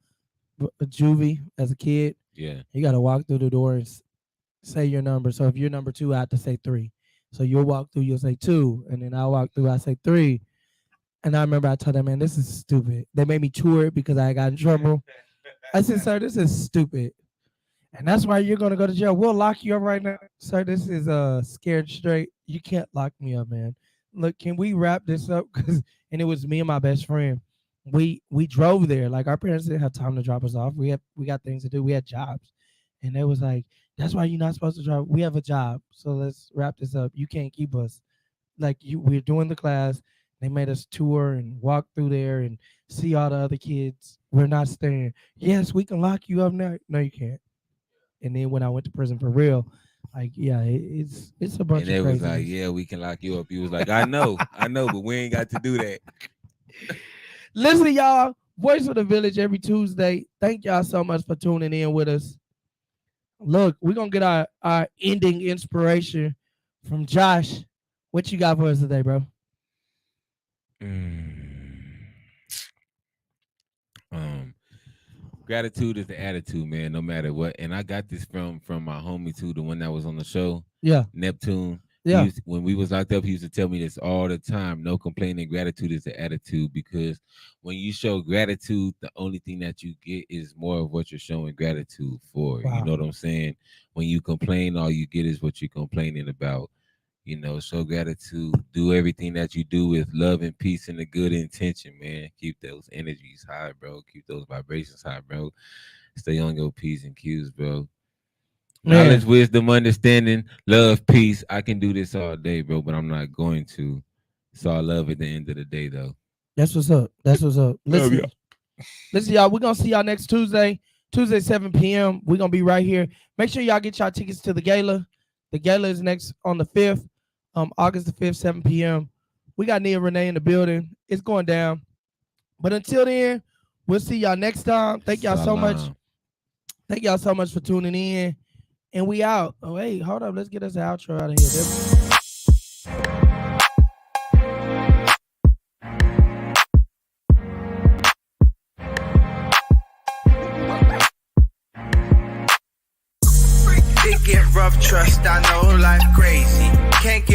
juvie as a kid. Yeah. You gotta walk through the door and say your number. So if you're number 2, I have to say 3. So you'll walk through, you'll say 2, and then I walk through, I say 3. And I remember I told them, man, this is stupid. They made me tour it because I got in trouble. I said, sir, this is stupid. And that's why you're gonna go to jail. We'll lock you up right now. Sir, this is scared straight. You can't lock me up, man. Look, can we wrap this up? And it was me and my best friend. We drove there. Like our parents didn't have time to drop us off. We got things to do. We had jobs. And they was like, that's why you're not supposed to drive. We have a job. So let's wrap this up. You can't keep us. Like we're doing the class. They made us tour and walk through there and see all the other kids. We're not staying. Yes, we can lock you up now. No, you can't. And then when I went to prison for real, Like, yeah, it's a bunch And of they was crazy. like, yeah, we can lock you up. You was like, I know, but we ain't got to do that. Listen, y'all, Voice of the Village every Tuesday. Thank y'all so much for tuning in with us. Look, we're gonna get our ending inspiration from Josh. What you got for us today, bro? Gratitude is the attitude, man, no matter what. And I got this from my homie too, the one that was on the show. Yeah. Neptune. Yeah. When we was locked up, he used to tell me this all the time. No complaining, gratitude is the attitude, because when you show gratitude, the only thing that you get is more of what you're showing gratitude for. Wow. You know what I'm saying? When you complain, all you get is what you're complaining about. You know, show gratitude. Do everything that you do with love and peace and a good intention, man. Keep those energies high, bro. Keep those vibrations high, bro. Stay on your P's and Q's, bro. Man. Knowledge, wisdom, understanding, love, peace. I can do this all day, bro, but I'm not going to. So I love at the end of the day, though. That's what's up. That's what's up. Listen, y'all. We're gonna see y'all next Tuesday, 7 p.m. We're gonna be right here. Make sure y'all get y'all tickets to the gala. The gala is next on the 5th, August the 5th, 7 p.m. We got Nia Renee in the building. It's going down. But until then, we'll see y'all next time. Thank y'all so much. Thank y'all so much for tuning in. And we out. Oh, wait, hold up. Let's get us an outro out of here. It get rough, trust, I know life crazy. Can't give